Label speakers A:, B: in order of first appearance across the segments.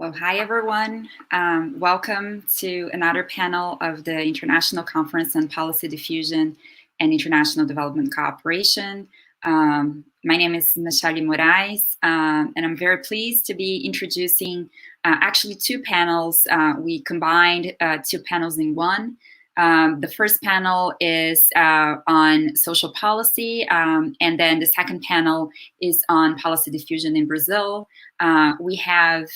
A: Well, hi, everyone. Welcome to another panel of the International Conference on Policy Diffusion and International Development Cooperation. My name is Michelle Moraes, and I'm very pleased to be introducing actually two panels. We combined two panels in one. The first panel is on social policy, and then the second panel is on policy diffusion in Brazil. We have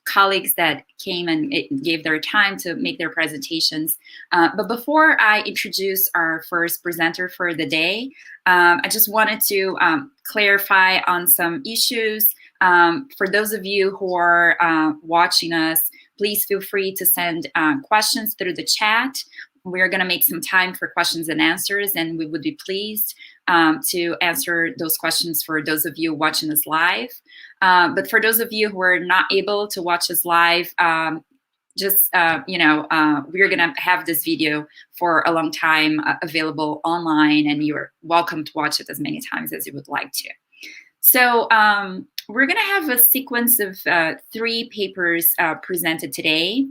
A: colleagues that came and gave their time to make their presentations. But before I introduce our first presenter for the day, I just wanted to clarify on some issues. For those of you who are watching us, please feel free to send questions through the chat. We're going to make some time for questions and answers, and we would be pleased to answer those questions for those of you watching us live. But for those of you who are not able to watch us live, we're going to have this video for a long time available online, and you're welcome to watch it as many times as you would like to. So we're going to have a sequence of three papers presented today.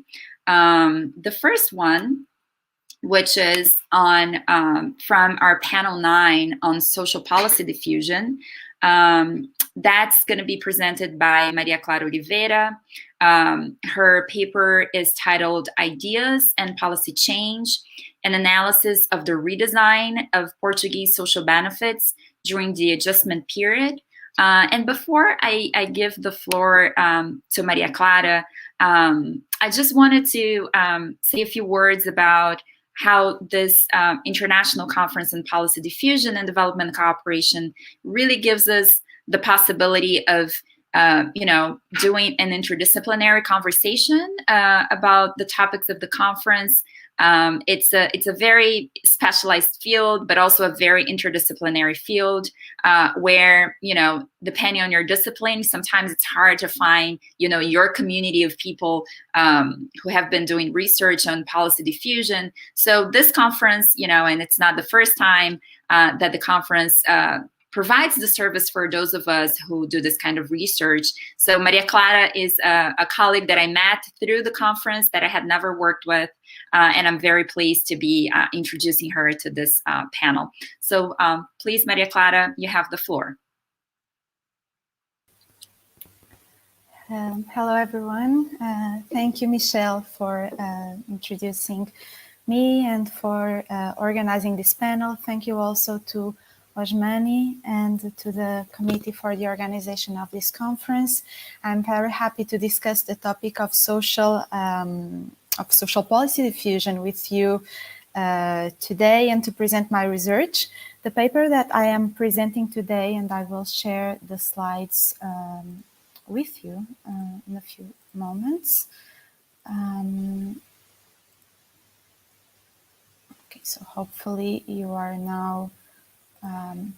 A: The first one, which is on from our panel 9 on social policy diffusion. That's going to be presented by Maria Clara Oliveira. Her paper is titled Ideas and Policy Change, an Analysis of the Redesign of Portuguese Social Benefits During the Adjustment Period. And before I give the floor to Maria Clara, I just wanted to say a few words about how this International Conference on Policy Diffusion and Development Cooperation really gives us the possibility of, doing an interdisciplinary conversation about the topics of the conference. It's a very specialized field, but also a very interdisciplinary field where, depending on your discipline, sometimes it's hard to find, your community of people who have been doing research on policy diffusion. So this conference, and it's not the first time that the conference provides the service for those of us who do this kind of research. So Maria Clara is a colleague that I met through the conference that I had never worked with, and I'm very pleased to be introducing her to this panel. So please, Maria Clara, you have the floor.
B: Hello, everyone. Thank you, Michelle, for introducing me and for organizing this panel. Thank you also to Osmani and to the committee for the organization of this conference. I'm very happy to discuss the topic of social policy diffusion with you today and to present my research. The paper that I am presenting today, and I will share the slides with you in a few moments. Okay, so hopefully you are now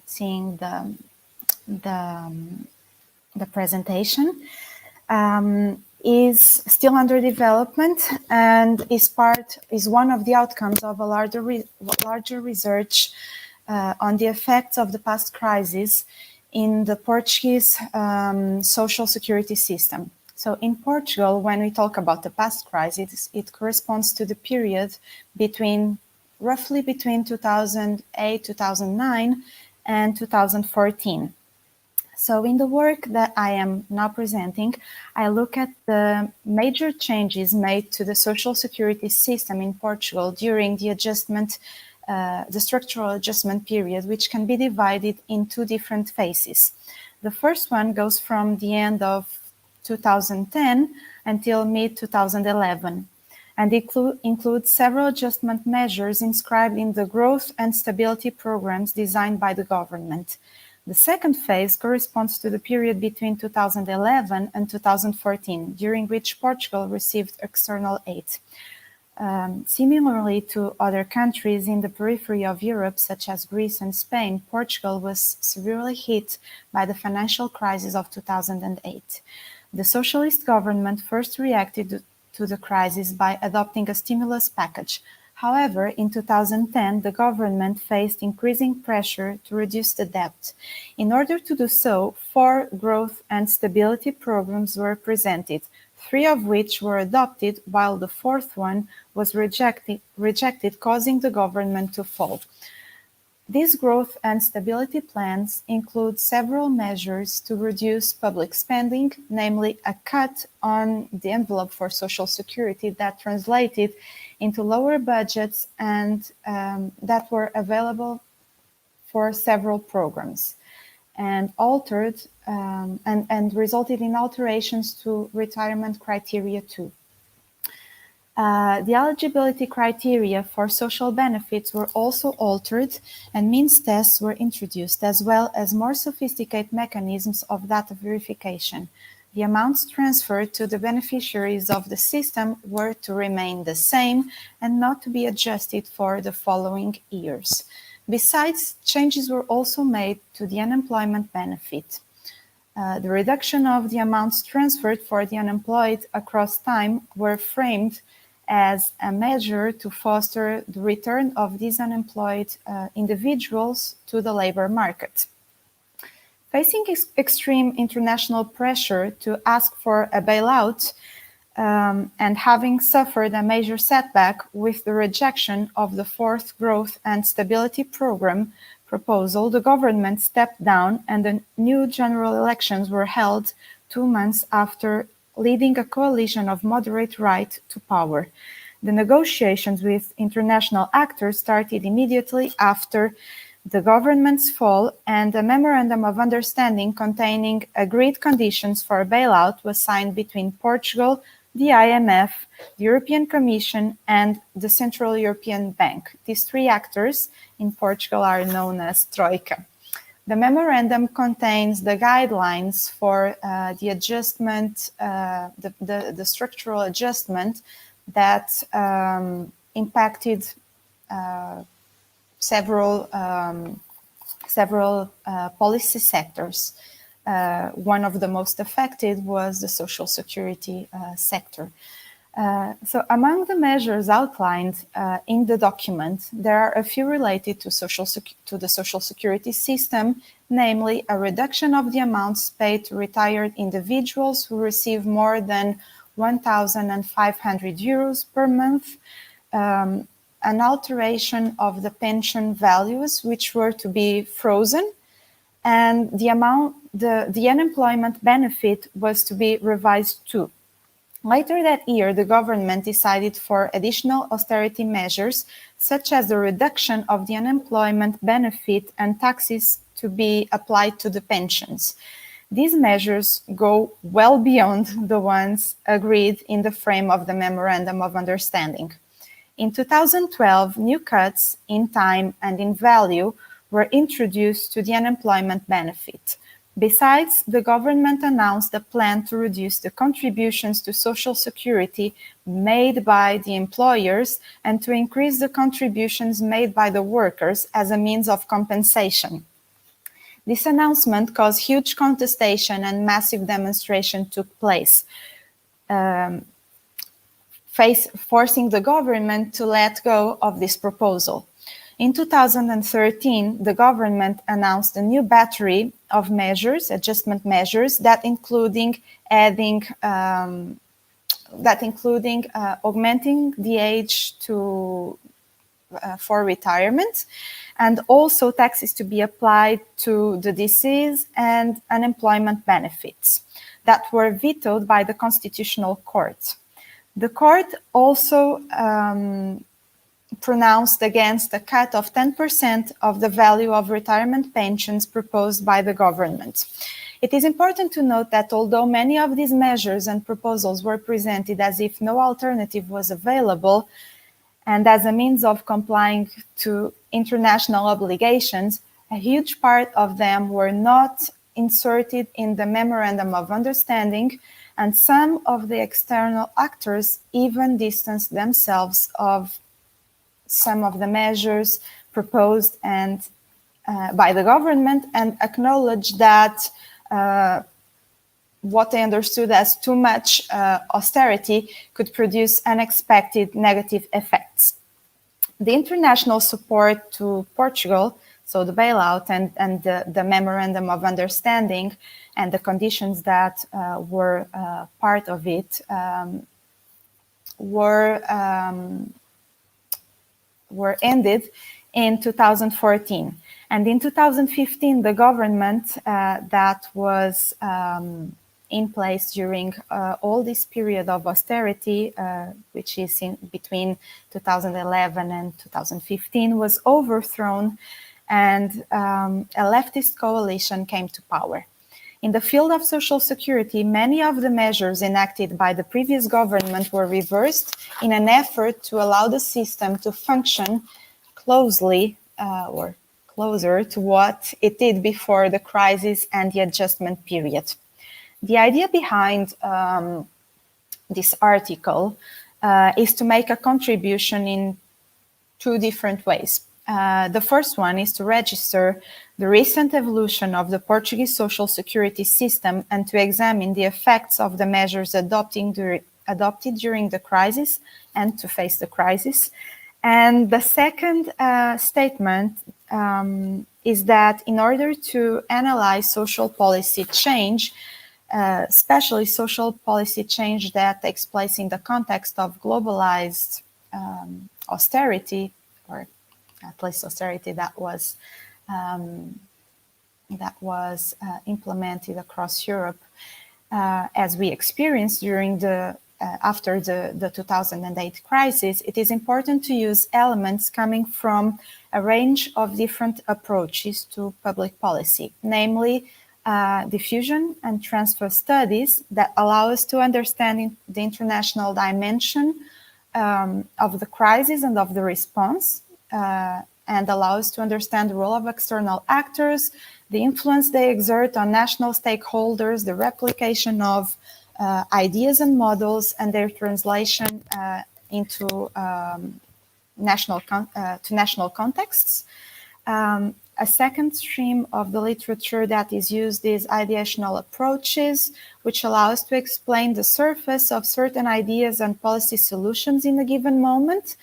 B: seeing the presentation. Is still under development and is one of the outcomes of a larger research on the effects of the past crisis in the Portuguese social security system. So in Portugal, when we talk about the past crisis, it corresponds to the period roughly between 2008, 2009 and 2014. So in the work that I am now presenting, I look at the major changes made to the social security system in Portugal during the structural adjustment period, which can be divided in two different phases. The first one goes from the end of 2010 until mid-2011. And includes several adjustment measures inscribed in the growth and stability programs designed by the government. The second phase corresponds to the period between 2011 and 2014, during which Portugal received external aid. Similarly to other countries in the periphery of Europe, such as Greece and Spain, Portugal was severely hit by the financial crisis of 2008. The socialist government first reacted to the crisis by adopting a stimulus package. However, in 2010, the government faced increasing pressure to reduce the debt. In order to do so, 4 growth and stability programs were presented, 3 of which were adopted, while the 4th one was rejected, causing the government to fall. These growth and stability plans include several measures to reduce public spending, namely a cut on the envelope for Social Security that translated into lower budgets and that were available for several programs, and altered and resulted in alterations to retirement criteria too. The eligibility criteria for social benefits were also altered, and means tests were introduced, as well as more sophisticated mechanisms of data verification. The amounts transferred to the beneficiaries of the system were to remain the same and not to be adjusted for the following years. Besides, changes were also made to the unemployment benefit. The reduction of the amounts transferred for the unemployed across time were framed as a measure to foster the return of these unemployed individuals to the labor market. Facing extreme international pressure to ask for a bailout and having suffered a major setback with the rejection of the 4th Growth and Stability Program proposal, the government stepped down and the new general elections were held 2 months after leading a coalition of moderate right to power. The negotiations with international actors started immediately after the government's fall, and a memorandum of understanding containing agreed conditions for a bailout was signed between Portugal, the IMF, the European Commission, and the Central European Bank. These 3 actors in Portugal are known as Troika. The memorandum contains the guidelines for the adjustment, the structural adjustment that impacted several policy sectors. One of the most affected was the Social Security sector. So among the measures outlined in the document, there are a few related to the Social Security system, namely a reduction of the amounts paid to retired individuals who receive more than 1,500 euros per month, an alteration of the pension values, which were to be frozen, and the unemployment benefit was to be revised too. Later that year, the government decided for additional austerity measures, such as the reduction of the unemployment benefit and taxes to be applied to the pensions. These measures go well beyond the ones agreed in the frame of the Memorandum of Understanding. In 2012, new cuts in time and in value were introduced to the unemployment benefit. Besides, the government announced a plan to reduce the contributions to Social Security made by the employers and to increase the contributions made by the workers as a means of compensation. This announcement caused huge contestation and massive demonstration took place, forcing the government to let go of this proposal. In 2013, the government announced a new battery of measures, adjustment measures, that including augmenting the age for retirement, and also taxes to be applied to the disease and unemployment benefits that were vetoed by the Constitutional Court. The court also pronounced against a cut of 10% of the value of retirement pensions proposed by the government. It is important to note that although many of these measures and proposals were presented as if no alternative was available and as a means of complying to international obligations, a huge part of them were not inserted in the Memorandum of Understanding, and some of the external actors even distanced themselves of some of the measures proposed and by the government and acknowledged that what they understood as too much austerity could produce unexpected negative effects. The international support to Portugal So the bailout and the memorandum of understanding and the conditions that were part of it were ended in 2014. And in 2015, the government that was in place during all this period of austerity, which is in between 2011 and 2015, was overthrown, and a leftist coalition came to power. In the field of social security, many of the measures enacted by the previous government were reversed in an effort to allow the system to function closely or closer to what it did before the crisis and the adjustment period. The idea behind this article is to make a contribution in two different ways. The first one is to register the recent evolution of the Portuguese social security system and to examine the effects of the measures adopted during the crisis and to face the crisis. And the second statement is that in order to analyze social policy change, especially social policy change that takes place in the context of globalized austerity, or at least austerity that was implemented across Europe, as we experienced during after the 2008 crisis, it is important to use elements coming from a range of different approaches to public policy, namely diffusion and transfer studies that allow us to understand the international dimension of the crisis and of the response, and allow us to understand the role of external actors, the influence they exert on national stakeholders, the replication of ideas and models, and their translation into national contexts. A second stream of the literature that is used is ideational approaches, which allow us to explain the surface of certain ideas and policy solutions in a given moment,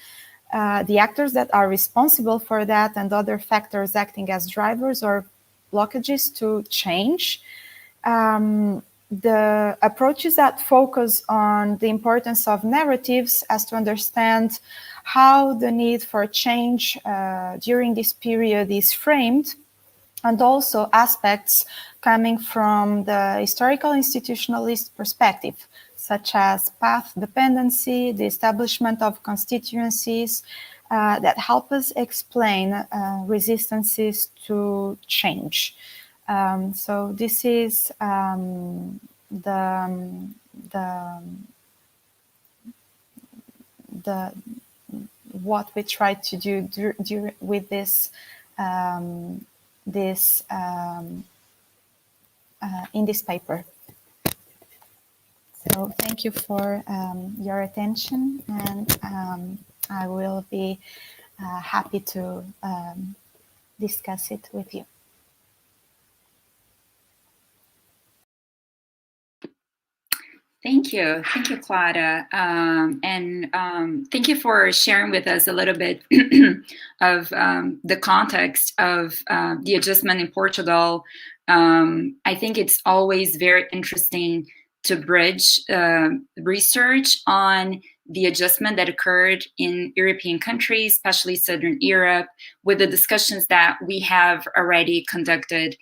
B: the actors that are responsible for that, and other factors acting as drivers or blockages to change. The approaches that focus on the importance of narratives as to understand how the need for change during this period is framed, and also aspects coming from the historical institutionalist perspective, such as path dependency, the establishment of constituencies that help us explain resistances to change. So this is what we try to do with this in this paper. So thank you for your attention, and I will be happy to discuss it with you.
A: Thank you, Clara, and thank you for sharing with us a little bit of the context of the adjustment in Portugal. I think it's always very interesting to bridge research on the adjustment that occurred in European countries, especially Southern Europe, with the discussions that we have already conducted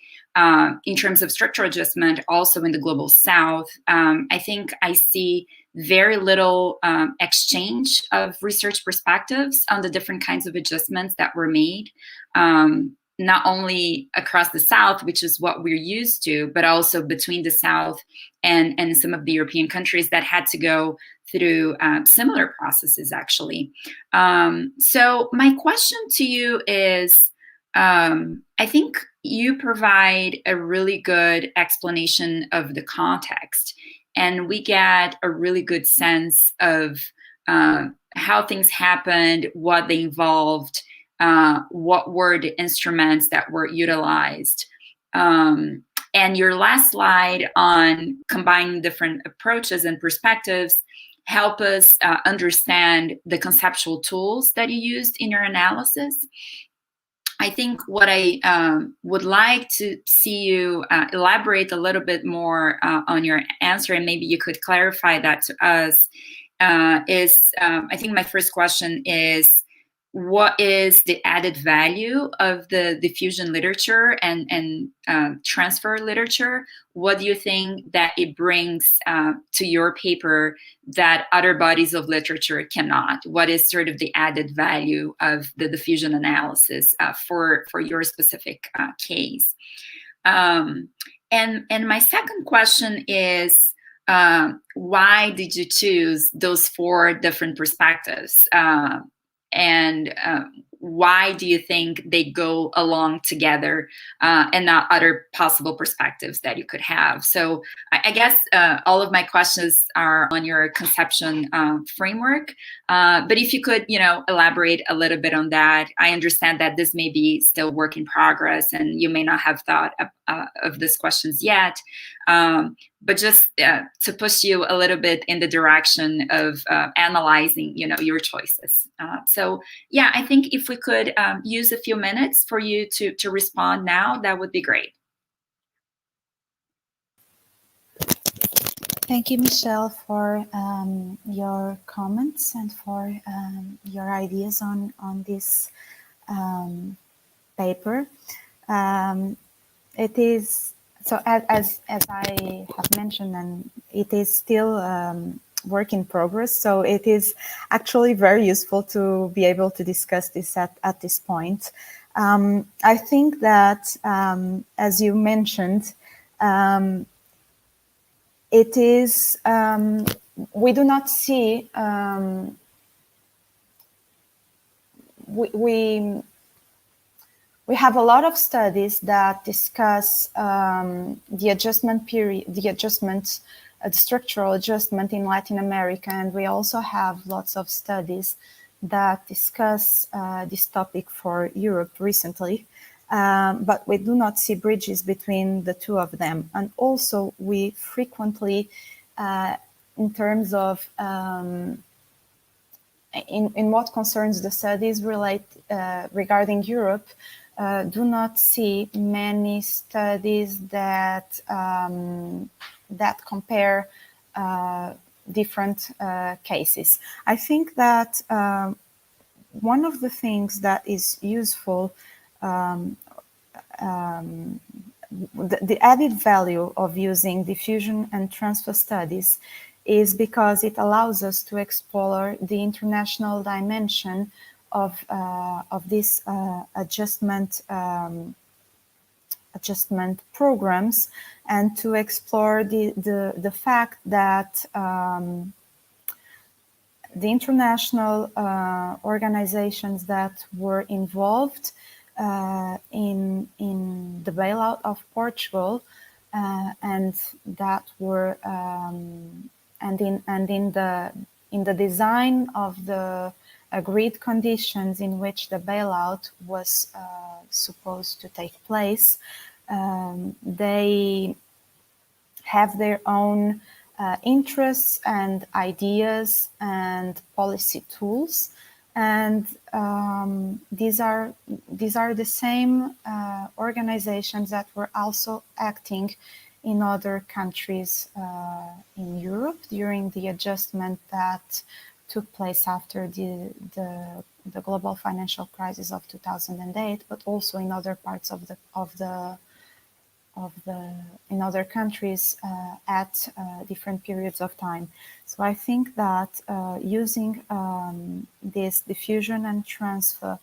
A: in terms of structural adjustment, also in the global South. I think I see very little exchange of research perspectives on the different kinds of adjustments that were made, not only across the South, which is what we're used to, but also between the South and some of the European countries that had to go through similar processes, actually. So my question to you is, I think you provide a really good explanation of the context, and we get a really good sense of how things happened, what they involved, what were the instruments that were utilized. And your last slide on combining different approaches and perspectives help us understand the conceptual tools that you used in your analysis. I think what I would like to see you elaborate a little bit more on your answer, and maybe you could clarify that to us, is I think my first question is, what is the added value of the diffusion literature and transfer literature? What do you think that it brings to your paper that other bodies of literature cannot? What is sort of the added value of the diffusion analysis for your specific case? And my second question is, why did you choose those 4 different perspectives? And why do you think they go along together and not other possible perspectives that you could have? So I guess all of my questions are on your conception framework, but if you could, elaborate a little bit on that. I understand that this may be still work in progress and you may not have thought of these questions yet, but just to push you a little bit in the direction of analyzing, your choices. So yeah, I think if we could use a few minutes for you to respond now, that would be great.
B: Thank you, Michelle, for your comments and for your ideas on this paper. It is, so as I have mentioned, and it is still work in progress, so it is actually very useful to be able to discuss this at this point. I think that, as you mentioned, it is, we do not see, we have a lot of studies that discuss the adjustment period, the structural adjustment in Latin America, and we also have lots of studies that discuss this topic for Europe recently, but we do not see bridges between the two of them. And also we frequently, in terms of in what concerns the studies regarding Europe, do not see many studies that that compare different cases. I think that one of the things that is useful, the added value of using diffusion and transfer studies is because it allows us to explore the international dimension of this adjustment programs, and to explore the fact that the international organizations that were involved in the bailout of Portugal and that were in the design of the agreed conditions in which the bailout was supposed to take place, they have their own interests and ideas and policy tools, and these are the same organizations that were also acting in other countries in Europe during the adjustment that took place after the global financial crisis of 2008, but also in other parts in other countries at different periods of time. So I think that using this diffusion and transfer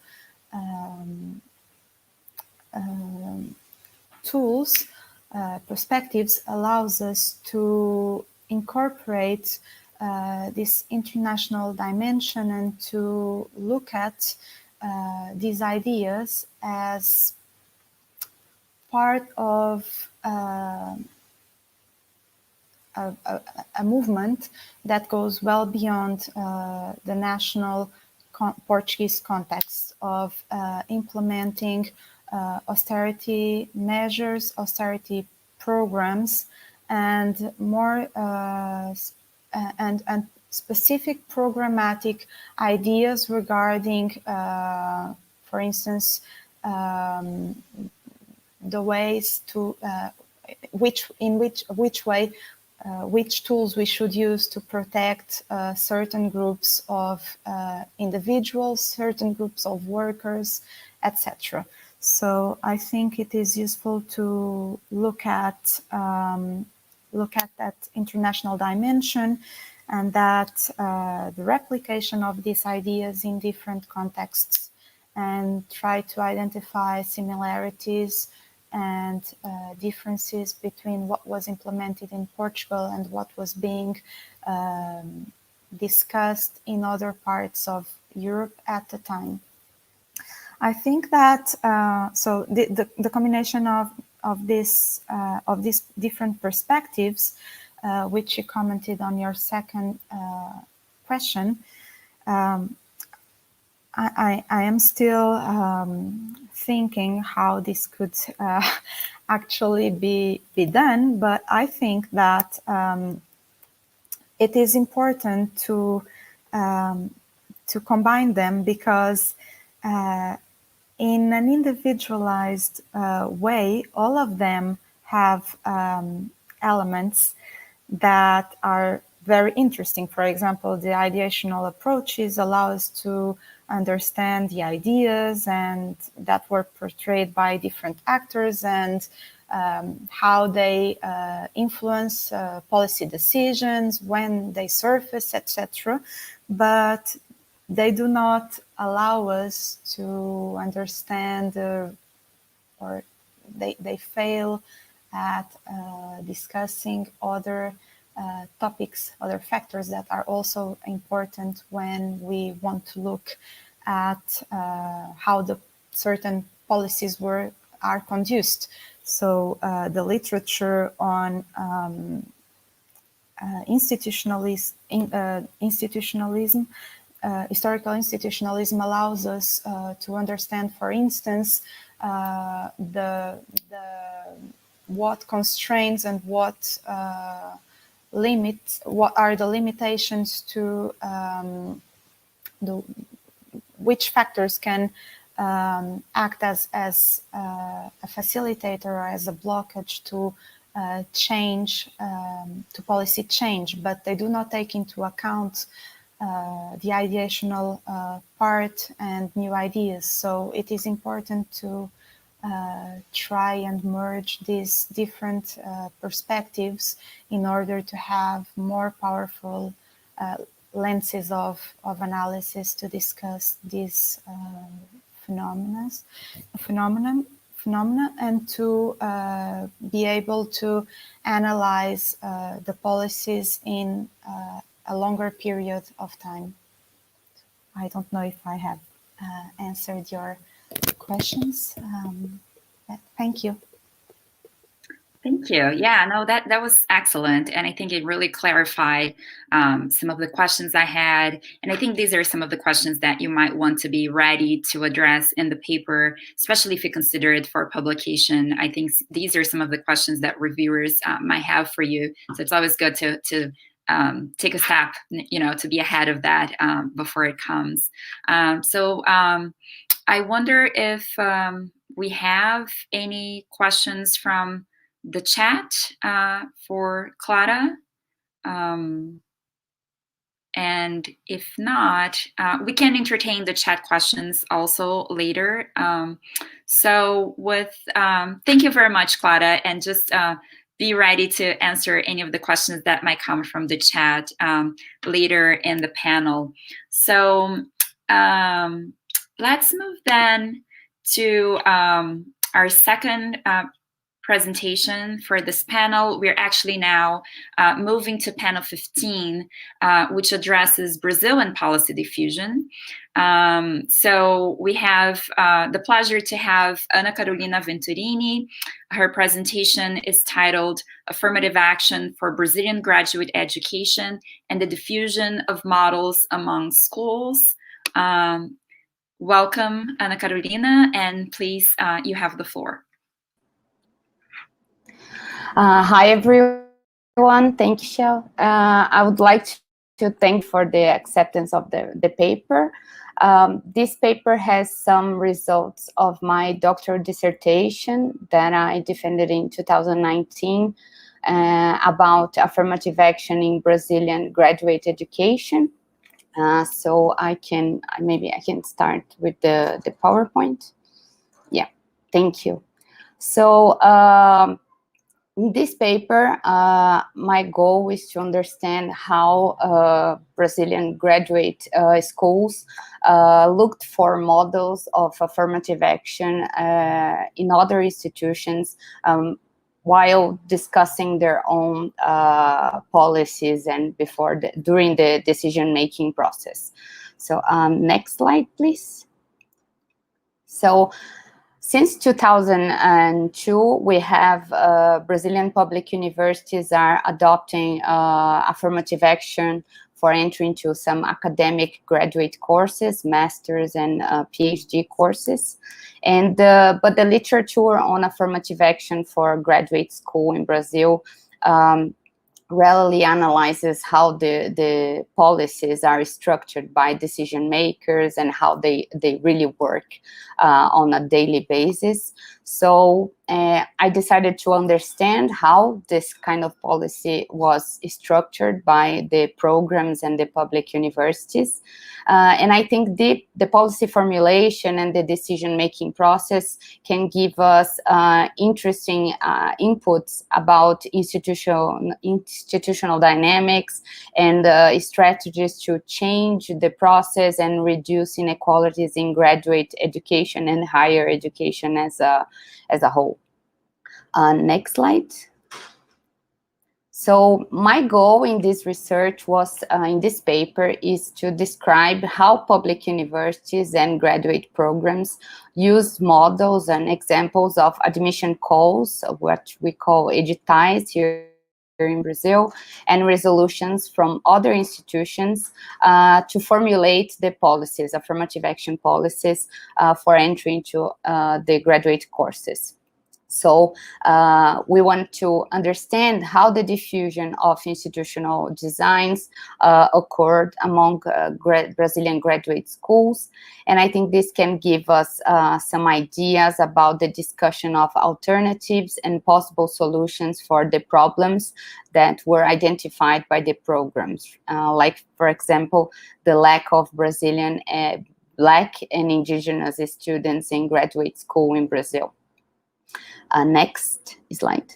B: tools, perspectives, allows us to incorporate this international dimension and to look at these ideas as part of a movement that goes well beyond the national Portuguese context of implementing austerity measures, austerity programs, and more and specific programmatic ideas regarding, for instance, the ways to which way which tools we should use to protect certain groups of individuals, certain groups of workers, etc. So I think it is useful to look at that international dimension, and that the replication of these ideas in different contexts, and try to identify similarities and differences between what was implemented in Portugal and what was being discussed in other parts of Europe at the time. I think that so the combination of these different perspectives, which you commented on your second question, I am still thinking how this could actually be done, but I think that it is important to combine them, because in an individualized way, all of them have elements that are very interesting. For example, the ideational approaches allow us to understand the ideas and that were portrayed by different actors, and how they influence policy decisions when they surface, etc. But they do not allow us to understand, or they fail at discussing other topics, other factors that are also important when we want to look at how the certain policies are conducted. So the literature on institutionalism, historical institutionalism, allows us to understand, for instance, what constraints and what limits, what are the limitations to which factors can act as a facilitator or as a blockage to change, to policy change, but they do not take into account the ideational part and new ideas. So it is important to try and merge these different perspectives in order to have more powerful lenses of analysis to discuss these phenomena, and to be able to analyze the policies in a longer period of time. I don't know if I have answered your questions. Thank you.
A: Thank you. Yeah, no, that was excellent. And I think it really clarified some of the questions I had. And I think these are some of the questions that you might want to be ready to address in the paper, especially if you consider it for publication. I think these are some of the questions that reviewers might have for you. So it's always good to take a step, to be ahead of that before it comes. So I wonder if we have any questions from the chat for Clara. And if not, we can entertain the chat questions also later. So thank you very much, Clara, and just be ready to answer any of the questions that might come from the chat later in the panel. So let's move then to our second presentation for this panel. We're actually now moving to panel 15, which addresses Brazil and policy diffusion. So we have the pleasure to have Ana Carolina Venturini. Her presentation is titled Affirmative Action for Brazilian Graduate Education and the Diffusion of Models Among Schools. Welcome, Ana Carolina, and please, you have the floor.
C: Hi, everyone. Thank you, Shell. I would like to thank for the acceptance of the paper. This paper has some results of my doctoral dissertation that I defended in 2019 about affirmative action in Brazilian graduate education. So maybe I can start with the PowerPoint. Yeah, thank you. So in this paper, my goal is to understand how Brazilian graduate schools looked for models of affirmative action in other institutions while discussing their own policies and during the decision-making process. So next slide, please. So since 2002, we have Brazilian public universities are adopting affirmative action for entry into some academic graduate courses, master's and PhD courses. And but the literature on affirmative action for graduate school in Brazil rarely analyzes how the policies are structured by decision makers and how they really work on a daily basis. So I decided to understand how this kind of policy was structured by the programs and the public universities. And I think the policy formulation and the decision-making process can give us interesting inputs about institutional dynamics and strategies to change the process and reduce inequalities in graduate education and higher education as a whole. Next slide. So my goal in this research was, in this paper, is to describe how public universities and graduate programs use models and examples of admission calls, what we call editais here in Brazil, and resolutions from other institutions to formulate the policies, affirmative action policies, for entry into the graduate courses. So we want to understand how the diffusion of institutional designs occurred among Brazilian graduate schools. And I think this can give us some ideas about the discussion of alternatives and possible solutions for the problems that were identified by the programs. Like, for example, the lack of Brazilian Black and Indigenous students in graduate school in Brazil. Next slide.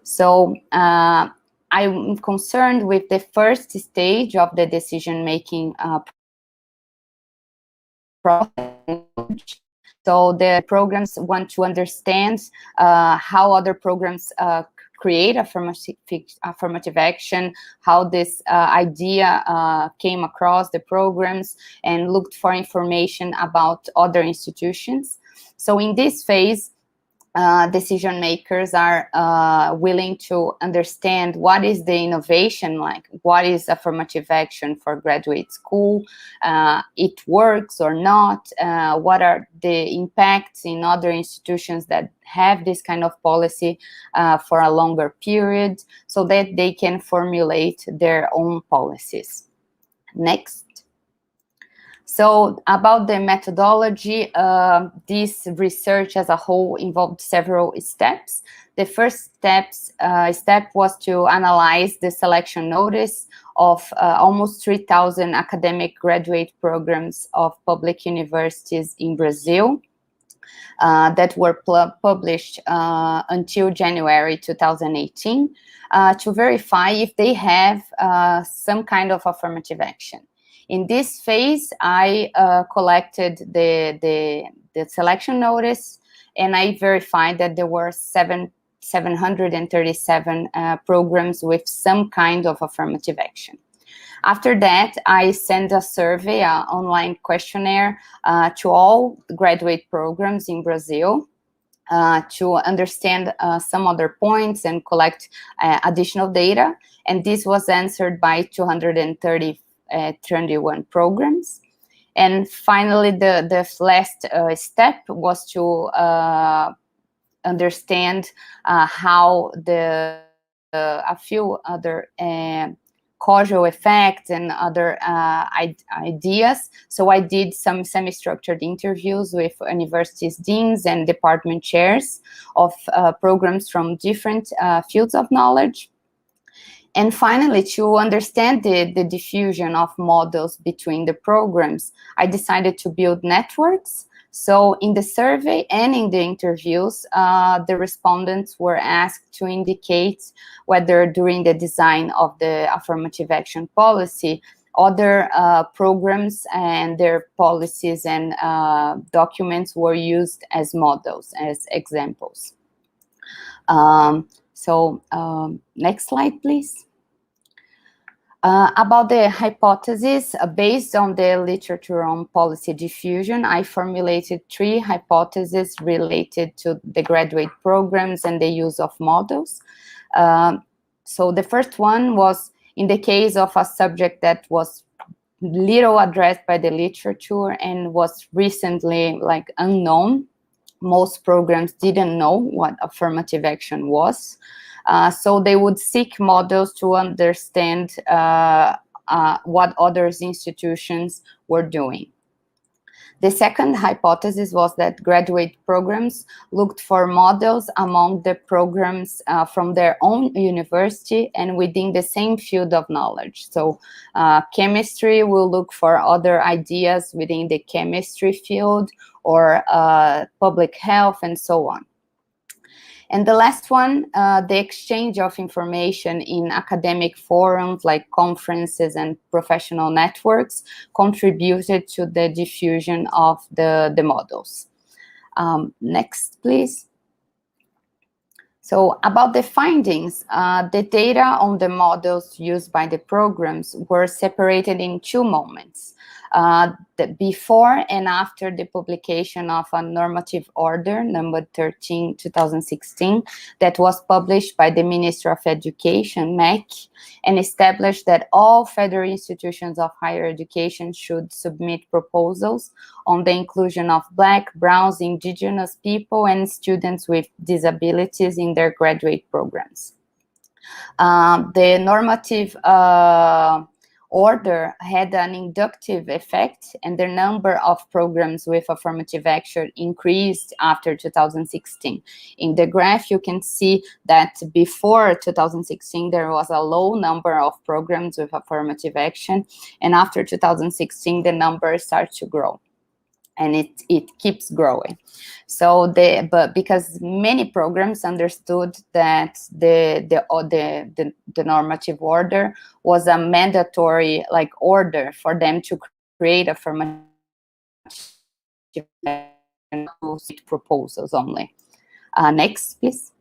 C: So I'm concerned with the first stage of the decision-making process. So the programs want to understand how other programs create affirmative action, how this idea came across the programs, and looked for information about other institutions. So in this phase, decision makers are willing to understand what is the innovation like, what is affirmative action for graduate school, it works or not, what are the impacts in other institutions that have this kind of policy for a longer period, so that they can formulate their own policies. Next. So about the methodology, this research as a whole involved several steps. The first step was to analyze the selection notice of almost 3,000 academic graduate programs of public universities in Brazil that were published until January 2018 to verify if they have some kind of affirmative action. In this phase, I collected the selection notice, and I verified that there were 737 programs with some kind of affirmative action. After that, I sent a survey, an online questionnaire to all graduate programs in Brazil to understand some other points and collect additional data. And this was answered by 231 programs. And finally, the last step was to understand how a few other causal effects and other ideas. So I did some semi-structured interviews with universities, deans, and department chairs of programs from different fields of knowledge. And finally, to understand the diffusion of models between the programs, I decided to build networks. So in the survey and in the interviews, the respondents were asked to indicate whether during the design of the affirmative action policy, other programs and their policies and documents were used as models, as examples. Next slide, please. About the hypothesis, based on the literature on policy diffusion, I formulated 3 hypotheses related to the graduate programs and the use of models. So the first one was in the case of a subject that was little addressed by the literature and was recently like unknown. Most programs didn't know what affirmative action was. So they would seek models to understand what other institutions were doing. The second hypothesis was that graduate programs looked for models among the programs from their own university and within the same field of knowledge. So chemistry will look for other ideas within the chemistry field, or public health, and so on. And the last one, the exchange of information in academic forums like conferences and professional networks contributed to the diffusion of the models. Next, please. So about the findings, the data on the models used by the programs were separated in 2 moments. Before and after the publication of a normative order, number 13, 2016, that was published by the Ministry of Education, MEC, and established that all federal institutions of higher education should submit proposals on the inclusion of Black, Browns, Indigenous people, and students with disabilities in their graduate programs. The normative order had an inductive effect, and the number of programs with affirmative action increased after 2016. In the graph, you can see that before 2016, there was a low number of programs with affirmative action, and after 2016, the number started to grow. And it keeps growing. So but because many programs understood that the normative order was a mandatory order for them to create affirmative proposals only. Next, please.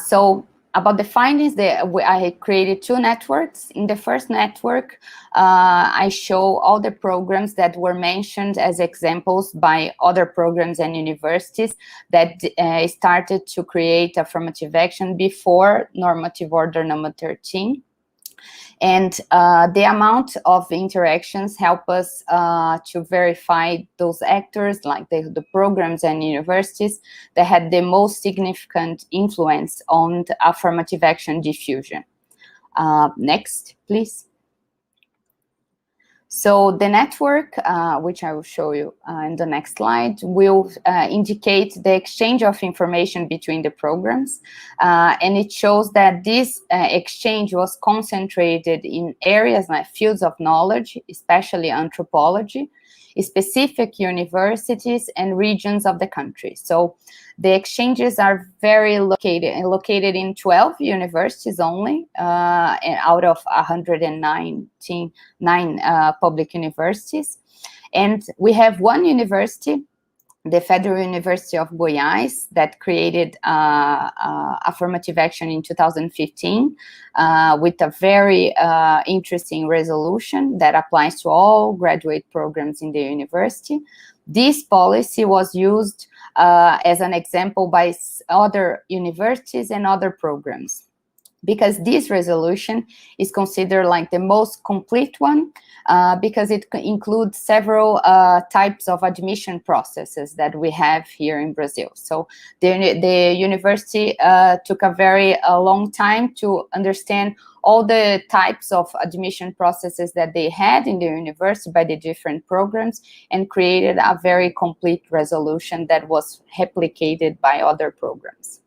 C: So about the findings, I had created 2 networks. In the first network, I show all the programs that were mentioned as examples by other programs and universities that started to create affirmative action before normative order number 13. And the amount of interactions help us to verify those actors, like the programs and universities that had the most significant influence on the affirmative action diffusion. Next, please. So the network, which I will show you in the next slide, will indicate the exchange of information between the programs. And it shows that this exchange was concentrated in areas like fields of knowledge, especially anthropology, specific universities and regions of the country. So the exchanges are very located in 12 universities only, out of 199 public universities. And we have one university, the Federal University of Goiás, that created affirmative action in 2015 with a very interesting resolution that applies to all graduate programs in the university. This policy was used as an example by other universities and other programs. because this resolution is considered like the most complete one, because it includes several types of admission processes that we have here in Brazil. So the university took a very long time to understand all the types of admission processes that they had in the university by the different programs, and created a very complete resolution that was replicated by other programs.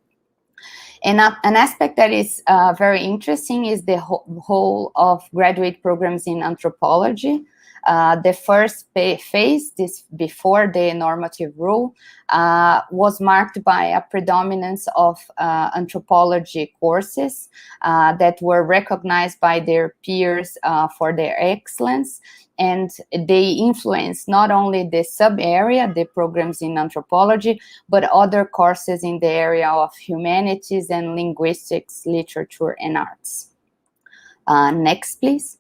C: And an aspect that is very interesting is the whole of graduate programs in anthropology. The first phase, this before the normative rule, was marked by a predominance of anthropology courses that were recognized by their peers for their excellence. And they influence not only the sub-area, the programs in anthropology, but other courses in the area of humanities and linguistics, literature, and arts. Next, please.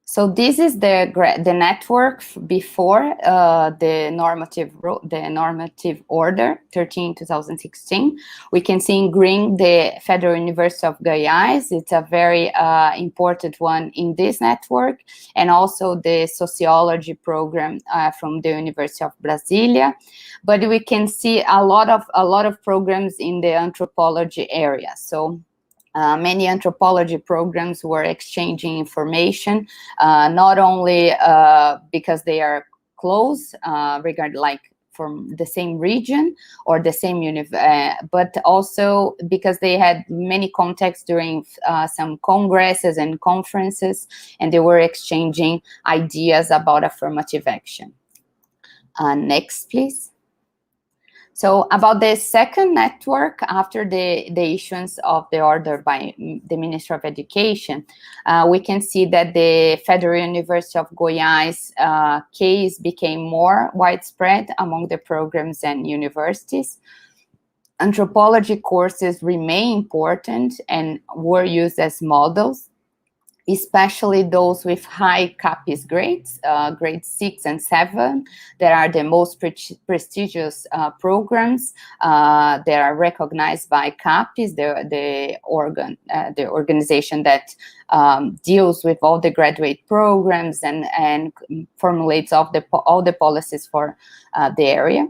C: So this is the network before the normative order 13/2016. We can see in green the Federal University of Goiás. It's a very important one in this network, and also the sociology program from the University of Brasilia. But we can see a lot of programs in the anthropology area. So many anthropology programs were exchanging information, not only because they are close, from the same region or the same but also because they had many contacts during some congresses and conferences, and they were exchanging ideas about affirmative action. Next, please. So about the second network, after the issuance of the order by the Minister of Education, we can see that the Federal University of Goiás case became more widespread among the programs and universities. Anthropology courses remain important and were used as models, especially those with high CAPES grades, grades 6 and 7, that are the most prestigious programs that are recognized by CAPES, the organization that deals with all the graduate programs and formulates all the policies for the area.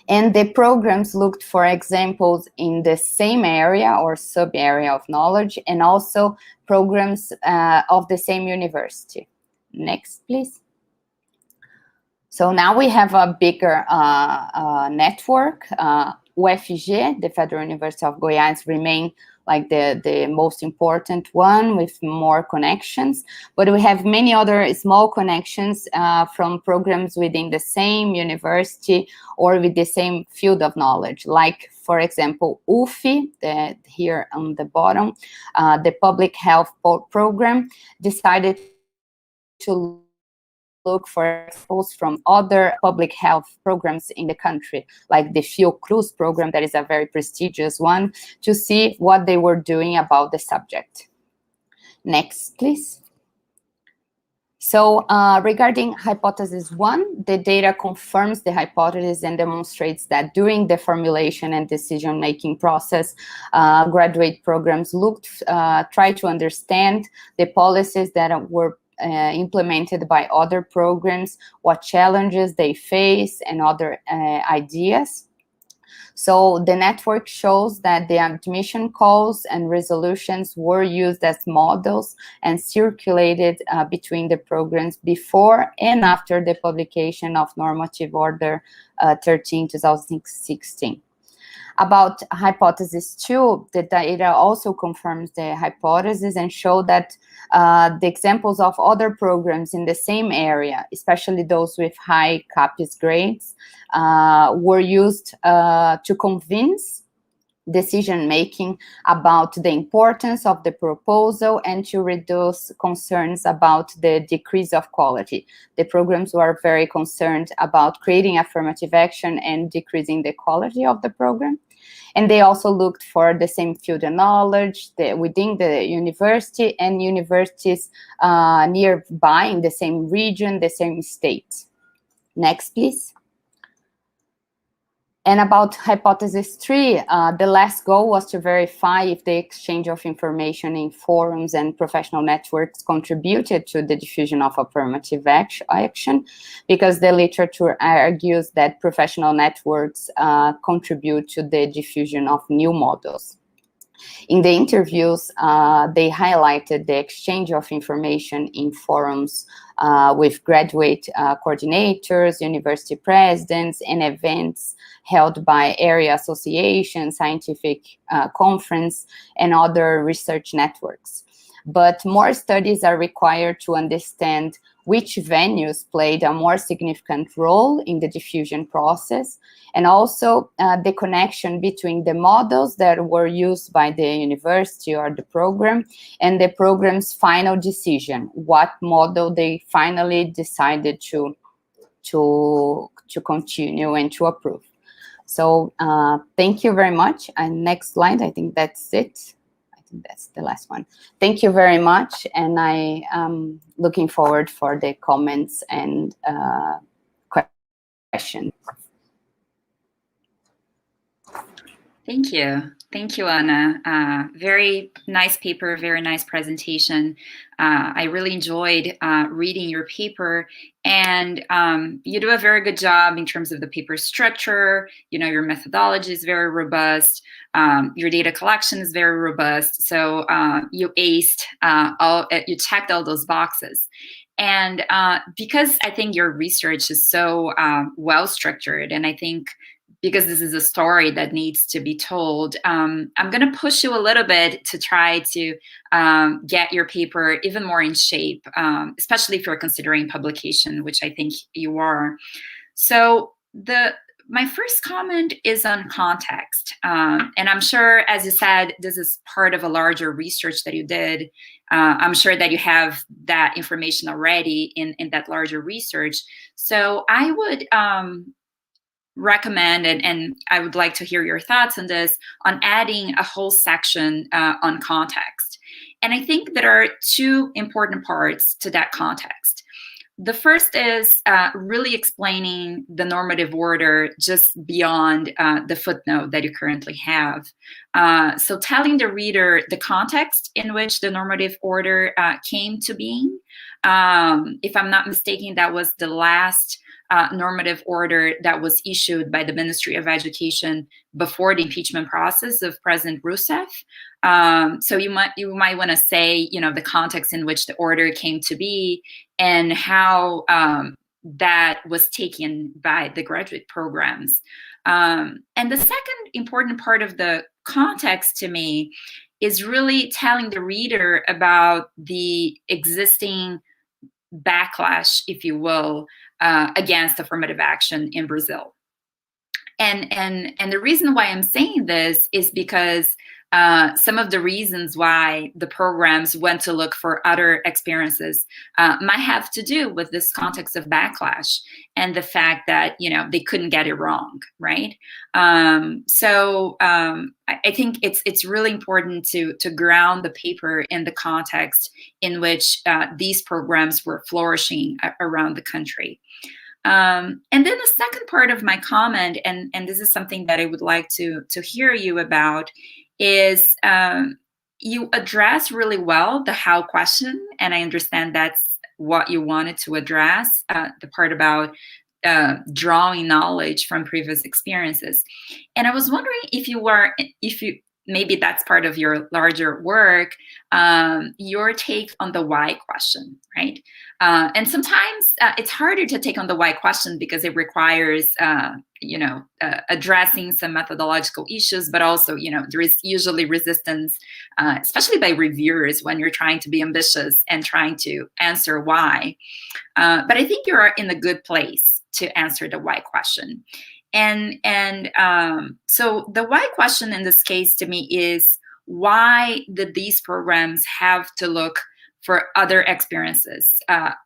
C: And the programs looked for examples in the same area or sub-area of knowledge, and also programs of the same university. Next, please. So now we have a bigger network. UFG, the Federal University of Goiás, remain like the most important one with more connections, but we have many other small connections from programs within the same university or with the same field of knowledge, like, for example, UFI, here on the bottom, the public health program decided to look for examples from other public health programs in the country, like the Fiocruz program, that is a very prestigious one, to see what they were doing about the subject. Next, please. So regarding hypothesis 1, the data confirms the hypothesis and demonstrates that during the formulation and decision-making process, graduate programs try to understand the policies that were implemented by other programs, what challenges they face, and other ideas. So the network shows that the admission calls and resolutions were used as models and circulated between the programs before and after the publication of Normative Order 13/2016. About hypothesis 2, the data also confirms the hypothesis and show that the examples of other programs in the same area, especially those with high CAPES grades, were used to convince decision-making about the importance of the proposal and to reduce concerns about the decrease of quality. The programs were very concerned about creating affirmative action and decreasing the quality of the program. And they also looked for the same field of knowledge within the university and universities nearby in the same region, the same state. Next, please. And about hypothesis 3, the last goal was to verify if the exchange of information in forums and professional networks contributed to the diffusion of affirmative action, because the literature argues that professional networks contribute to the diffusion of new models. In the interviews, they highlighted the exchange of information in forums with graduate coordinators, university presidents, and events held by area associations, scientific conference, and other research networks. But more studies are required to understand which venues played a more significant role in the diffusion process, and also the connection between the models that were used by the university or the program and the program's final decision, what model they finally decided to continue and to approve. So thank you very much. And next slide, I think that's it. I think that's the last one. Thank you very much. And I am looking forward for the comments and questions.
A: Thank you. Thank you, Anna. Very nice paper, very nice presentation. I really enjoyed reading your paper, and you do a very good job in terms of the paper structure. You know, your methodology is very robust. Your data collection is very robust. So you aced you checked all those boxes. And because I think your research is so well structured, and I think because this is a story that needs to be told, I'm going to push you a little bit to try to get your paper even more in shape, especially if you're considering publication, which I think you are. So my first comment is on context. And I'm sure, as you said, this is part of a larger research that you did. I'm sure that you have that information already in that larger research. So I would recommend, and I would like to hear your thoughts on this, on adding a whole section on context. And I think there are two important parts to that context. The first is really explaining the normative order just beyond the footnote that you currently have. So telling the reader the context in which the normative order came to being. If I'm not mistaken, that was the last normative order that was issued by the Ministry of Education before the impeachment process of President Rousseff. So you might want to say, you know, the context in which the order came to be and how that was taken by the graduate programs. And the second important part of the context to me is really telling the reader about the existing backlash, if you will, against affirmative action in Brazil. And the reason why I'm saying this is because some of the reasons why the programs went to look for other experiences might have to do with this context of backlash and the fact that, you know, they couldn't get it wrong, right? So I think it's really important to ground the paper in the context in which these programs were flourishing around the country. And then the second part of my comment, and this is something that I would like to hear you about, is you address really well the how question, and I understand that's what you wanted to address, the part about drawing knowledge from previous experiences. And I was wondering if you maybe that's part of your larger work, your take on the why question, right? And sometimes it's harder to take on the why question because it requires, addressing some methodological issues, but also, there is usually resistance, especially by reviewers when you're trying to be ambitious and trying to answer why. But I think you're in a good place to answer the why question. And so the why question in this case to me is, why did these programs have to look for other experiences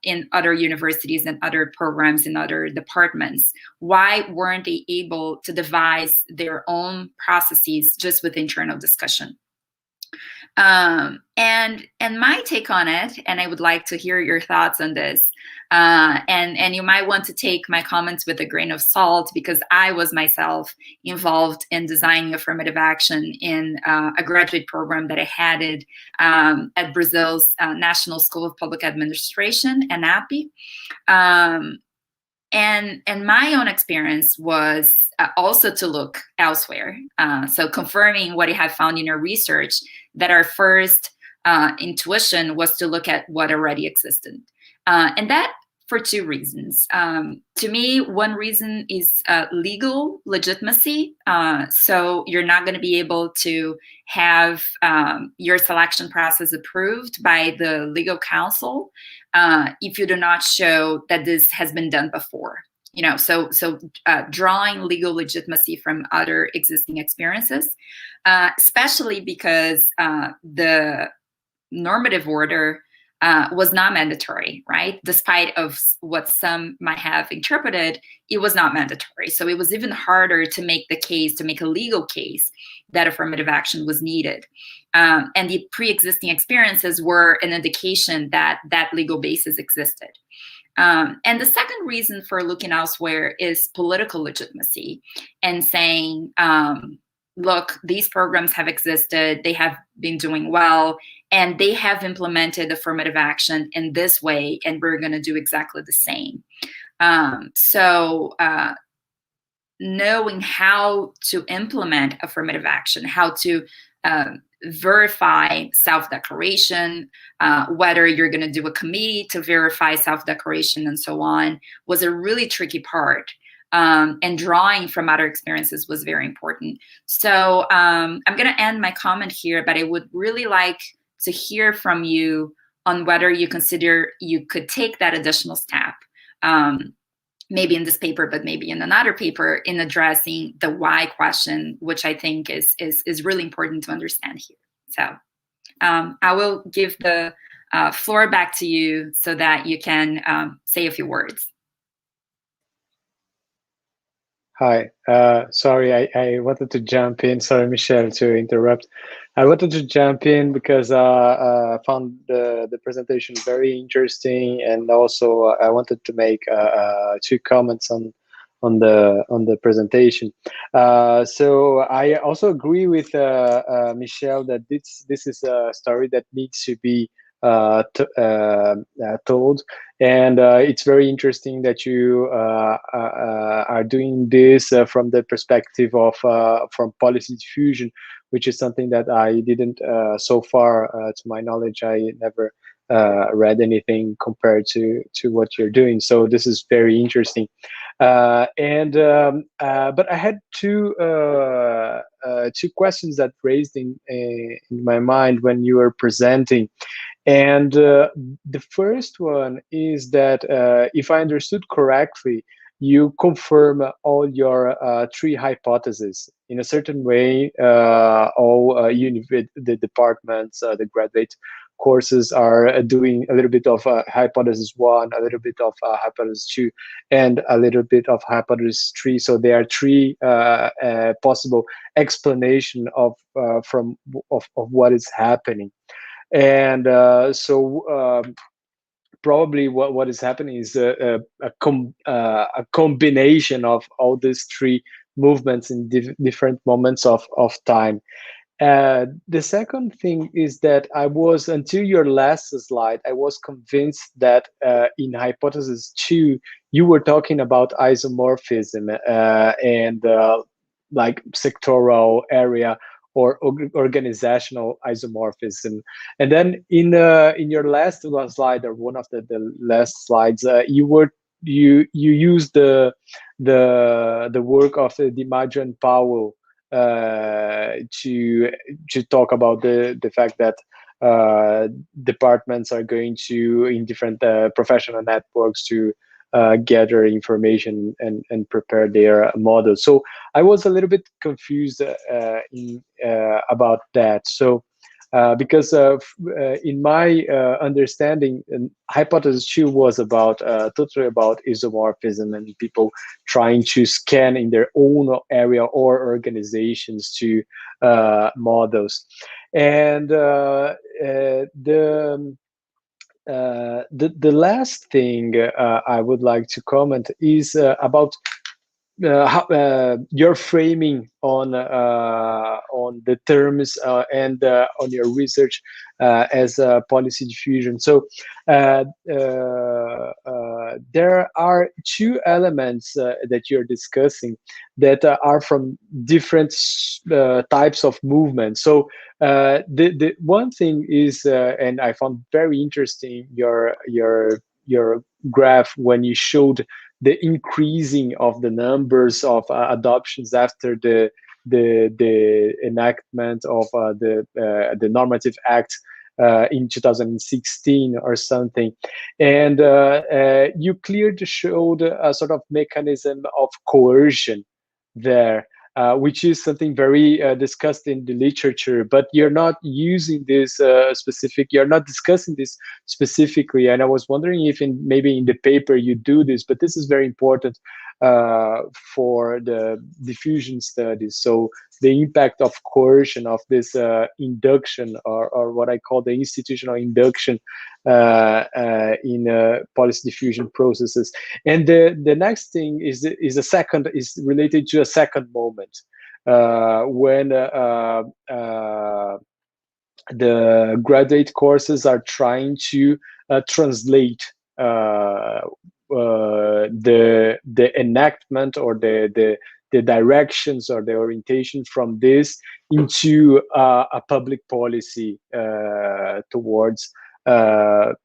A: in other universities and other programs in other departments? Why weren't they able to devise their own processes just with internal discussion? And my take on it, and I would like to hear your thoughts on this. And you might want to take my comments with a grain of salt, because I was myself involved in designing affirmative action in a graduate program that I headed at Brazil's National School of Public Administration, ANAP. And my own experience was also to look elsewhere. So confirming what you have found in your research, that our first intuition was to look at what already existed. And that for two reasons. To me, one reason is legal legitimacy. So you're not going to be able to have your selection process approved by the legal counsel if you do not show that this has been done before. So drawing legal legitimacy from other existing experiences, especially because the normative order was not mandatory, right? Despite of what some might have interpreted, it was not mandatory. So it was even harder to make the case, to make a legal case that affirmative action was needed. And the pre-existing experiences were an indication that that legal basis existed. And the second reason for looking elsewhere is political legitimacy, and saying, look, these programs have existed, they have been doing well, and they have implemented affirmative action in this way, and we're going to do exactly the same. So knowing how to implement affirmative action, how to verify self-declaration, whether you're going to do a committee to verify self-declaration and so on, was a really tricky part. And drawing from other experiences was very important. So I'm going to end my comment here, but I would really like to hear from you on whether you consider you could take that additional step, maybe in this paper, but maybe in another paper, in addressing the why question, which I think is really important to understand here. So I will give the floor back to you so that you can say a few words.
D: Hi, sorry, I wanted to jump in. Sorry, Michelle, to interrupt. I wanted to jump in because I found the presentation very interesting, and also I wanted to make two comments on the presentation. So I also agree with Michelle that this is a story that needs to be told, and it's very interesting that you are doing this from the perspective of from policy diffusion, which is something that I didn't so far, to my knowledge, I never read anything compared to what you're doing. So this is very interesting. But I had two questions that raised in my mind when you were presenting. And the first one is that if I understood correctly, you confirm all your three hypotheses. In a certain way, all the departments, the graduate courses are doing a little bit of hypothesis 1, a little bit of hypothesis 2, and a little bit of hypothesis 3. So there are three possible explanation of what is happening. And probably what is happening is a combination of all these three movements in different moments of time. The second thing is that I was, until your last slide, I was convinced that in hypothesis 2, you were talking about isomorphism and like sectoral area or organizational isomorphism. And then in your last slide, or one of the last slides, you used the work of DiMaggio and Paulo to talk about the fact that departments are going to, in different professional networks, to gather information and prepare their models. So I was a little bit confused about that. So because in my understanding, hypothesis 2 was about totally about isomorphism and people trying to scan in their own area or organizations to models. And the last thing I would like to comment is about your framing on the terms and on your research as policy diffusion. So there are two elements that you're discussing that are from different types of movements. So the one thing is, and I found very interesting your graph when you showed the increasing of the numbers of adoptions after the enactment of the normative act in 2016 or something, and you clearly showed a sort of mechanism of coercion there, which is something very discussed in the literature, but you're not using this you're not discussing this specifically. And I was wondering if maybe in the paper you do this, but this is very important for the diffusion studies. So the impact of coercion, of this induction, or what I call the institutional induction in policy diffusion processes. And the next thing is related to a second moment when the graduate courses are trying to translate the enactment or the directions or the orientation from this into a public policy towards the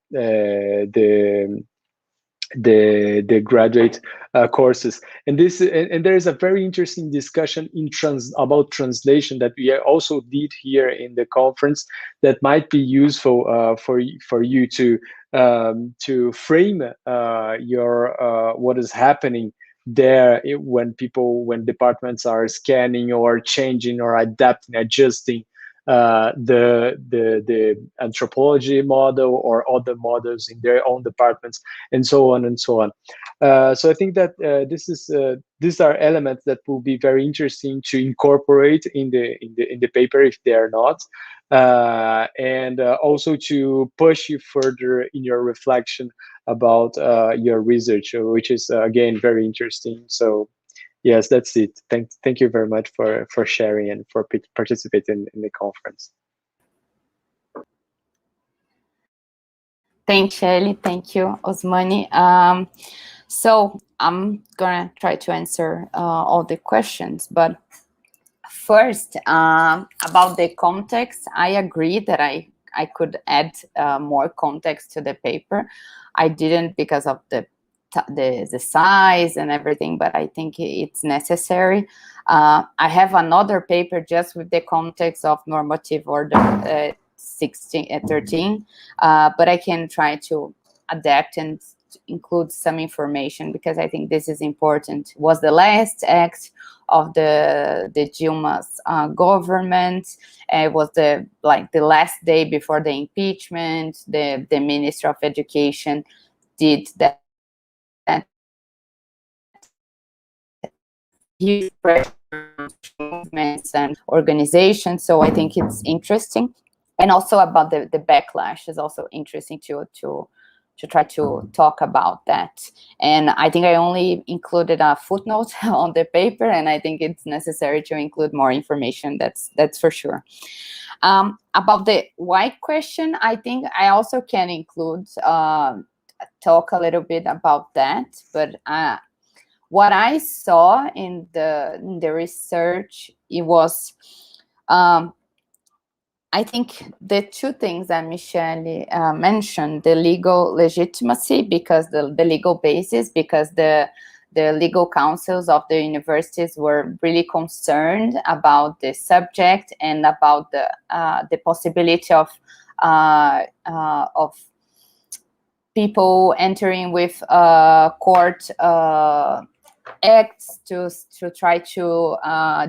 D: graduate courses. And there is a very interesting discussion about translation that we also did here in the conference that might be useful for you to frame your what is happening there when departments are scanning or changing or adapting, adjusting the anthropology model or other models in their own departments, and so on and so on. So I think that these are elements that will be very interesting to incorporate in the paper if they are not, and also to push you further in your reflection about your research, which is again very interesting. So yes, that's it. Thank you very much for sharing and for participating in the conference.
C: Thanks, Shelly. Thank you, Osmani. So I'm gonna try to answer all the questions, but first, about the context, I agree that I could add more context to the paper. I didn't because of the size and everything, but I think it's necessary. I have another paper just with the context of normative order 13, but I can try to adapt and include some information because I think this is important. It was the last act of the Dilma's government. It was the last day before the impeachment. The Minister of Education did that. Huge pressure on movements and organizations, so I think it's interesting. And also about the backlash is also interesting to try to talk about that. And I think I only included a footnote on the paper, and I think it's necessary to include more information, that's for sure. About the why question, I think I also can include, talk a little bit about that, but what I saw in the research, it was, I think the two things that Michele mentioned, the legal legitimacy, because the legal basis, because the legal councils of the universities were really concerned about the subject and about the possibility of people entering with court acts to try to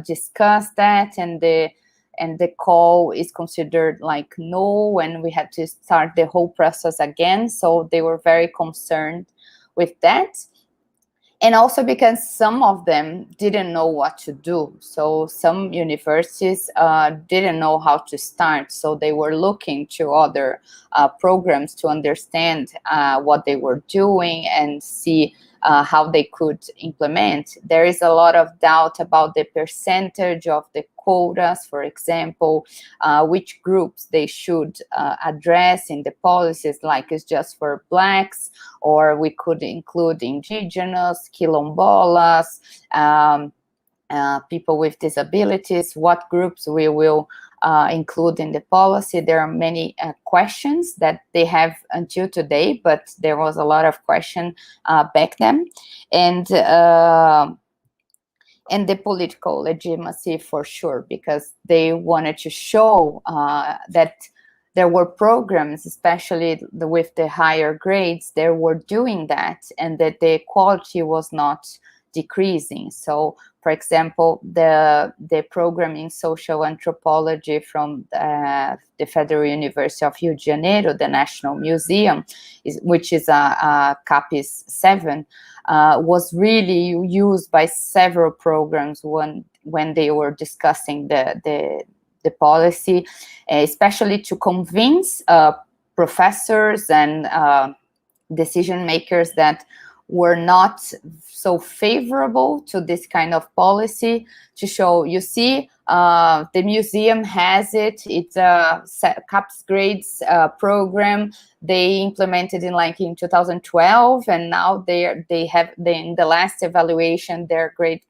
C: discuss that, and and the call is considered like null, and we had to start the whole process again. So they were very concerned with that. And also because some of them didn't know what to do. So some universities didn't know how to start. So they were looking to other programs to understand what they were doing and see how they could implement. There is a lot of doubt about the percentage of the quotas, for example, which groups they should address in the policies, like it's just for Blacks, or we could include indigenous, quilombolas, people with disabilities, what groups we will include in the policy. There are many questions that they have until today, but there was a lot of question back then. And the political legitimacy, for sure, because they wanted to show that there were programs, especially with the higher grades, they were doing that, and that the quality was not decreasing. So, for example, the program in social anthropology from the Federal University of Rio de Janeiro, the National Museum, which is a CAPES 7, was really used by several programs when they were discussing the policy, especially to convince professors and decision makers that were not so favorable to this kind of policy, to show, you see, the museum has it. It's a CAPES grades program. They implemented in 2012, and now they in the last evaluation, their grade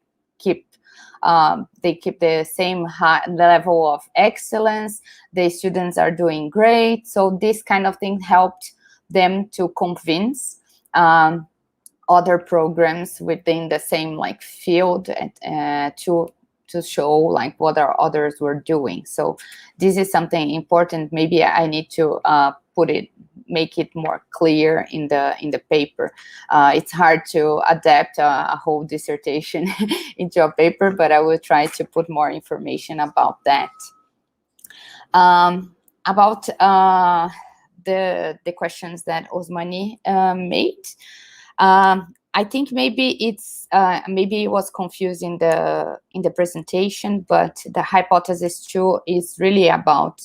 C: they keep the same high level of excellence. The students are doing great. So this kind of thing helped them to convince other programs within the same field to show what our others were doing. So this is something important. Maybe I need to make it more clear in the paper. It's hard to adapt a whole dissertation into a paper, but I will try to put more information about that. About the questions that Osmani made. I think maybe it was confused in the presentation, but the hypothesis 2 is really about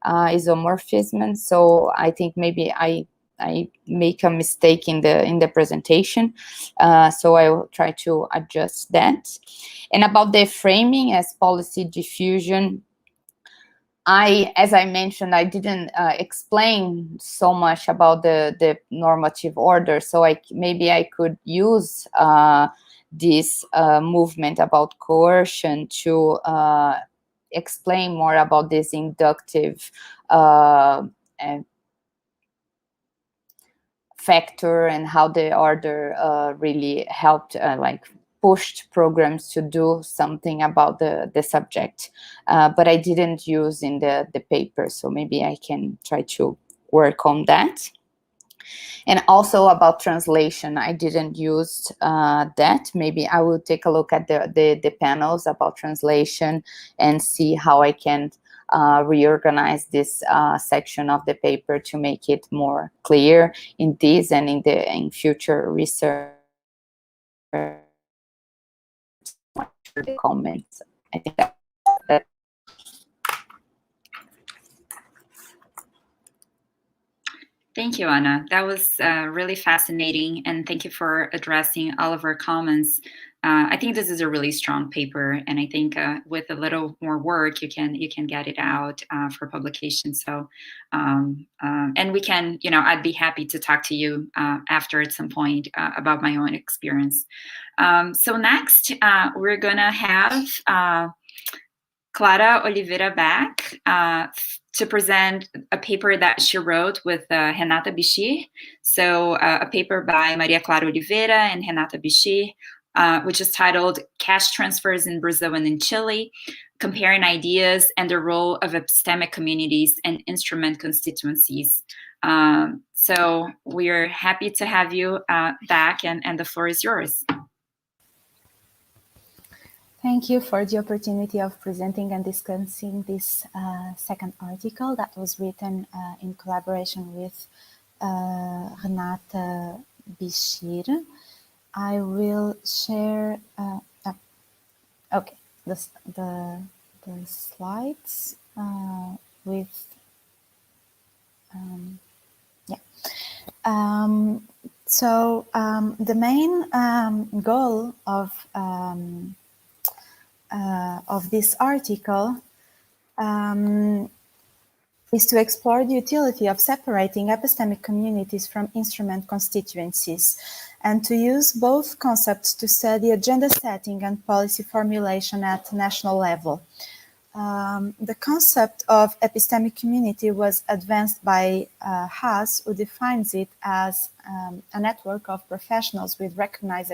C: isomorphism. So I think maybe I make a mistake in the presentation. So I will try to adjust that. And about the framing as policy diffusion, as I mentioned, I didn't explain so much about the normative order, so maybe I could use this movement about coercion to explain more about this inductive factor and how the order really helped pushed programs to do something about the subject, but I didn't use in the paper, so maybe I can try to work on that. And also about translation, I didn't use that. Maybe I will take a look at the panels about translation and see how I can reorganize this section of the paper to make it more clear in this and in future research. The comments. I think that.
A: Thank you, Anna. That was really fascinating, and thank you for addressing all of our comments. I think this is a really strong paper, and I think with a little more work, you can get it out for publication. So, and we can, I'd be happy to talk to you after at some point about my own experience. So next, we're gonna have Clara Oliveira back to present a paper that she wrote with Renata Bichir. So a paper by Maria Clara Oliveira and Renata Bichir, which is titled Cash Transfers in Brazil and in Chile, Comparing Ideas and the Role of Epistemic Communities and Instrument Constituencies. So we're happy to have you back, and the floor is yours.
B: Thank you for the opportunity of presenting and discussing this second article that was written in collaboration with Renata Bichir. I will share, okay, the slides with, so the main goal of this article is to explore the utility of separating epistemic communities from instrument constituencies, and to use both concepts to study agenda setting and policy formulation at national level. The concept of epistemic community was advanced by Haas, who defines it as a network of professionals with recognized